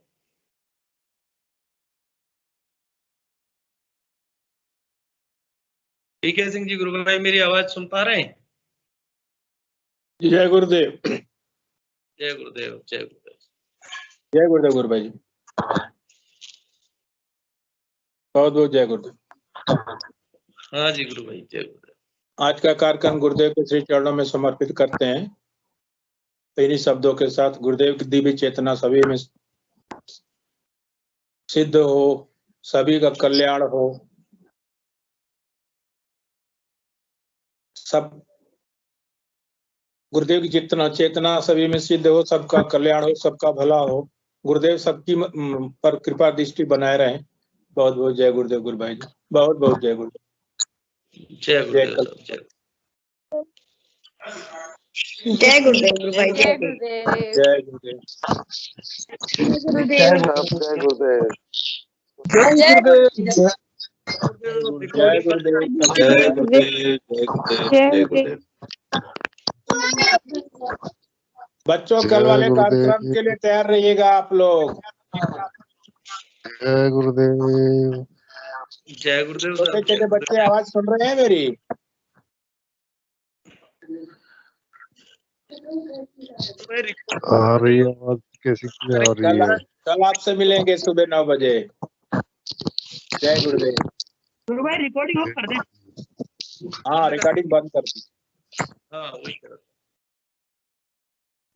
Speaker 8: पीके सिंह जी गुरु भाई मेरी आवाज सुन पा रहे हैं?
Speaker 13: जय गुरुदेव।
Speaker 8: जय गुरुदेव, जय गुरुदेव,
Speaker 13: जय गुरुदेव गुरु भाई जी, बहुत बहुत जय गुरुदेव।
Speaker 8: हाँ जी गुरु भाई, जय गुरुदेव।
Speaker 13: आज का कार्यक्रम गुरुदेव के श्री चरणों में समर्पित करते हैं। तो इन्हीं शब्दों के साथ गुरुदेव की दिव्य चेतना सभी में सिद्ध हो, सभी का कल्याण हो, सब गुरुदेव की चेतना सभी में सिद्ध हो, सबका कल्याण हो, सबका भला हो। गुरुदेव सबकी पर कृपा दृष्टि बनाए रहे। बहुत बहुत जय गुरुदेव गुरु भाई जी, बहुत बहुत जय गुरुदेव।
Speaker 8: जय गुरुदेव,
Speaker 14: जय गुरुदेव गुरु भाई, जय गुरुदेव,
Speaker 13: जय गुरुदेव,
Speaker 14: जय गुरुदेव,
Speaker 2: जय गुरुदेव,
Speaker 14: जय गुरुदेव,
Speaker 13: जय गुरुदेव, जय गुरुदेव, जय गुरुदेव। बच्चों कल वाले कार्यक्रम के लिए तैयार रहिएगा आप लोग।
Speaker 2: जय गुरुदेव,
Speaker 8: जय गुरुदेव।
Speaker 13: छोटे छोटे बच्चे आवाज सुन रहे हैं मेरी?
Speaker 2: आ रही है आवाज, कैसी आ रही है?
Speaker 13: कल आपसे मिलेंगे सुबह 9 बजे। जय गुरुदेव।
Speaker 14: गुरु भाई रिकॉर्डिंग ऑफ कर दे।
Speaker 13: हाँ, रिकॉर्डिंग बंद कर दी।
Speaker 8: हाँ वही कर।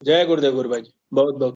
Speaker 13: जय गुरुदेव गुरु भाई, बहुत बहुत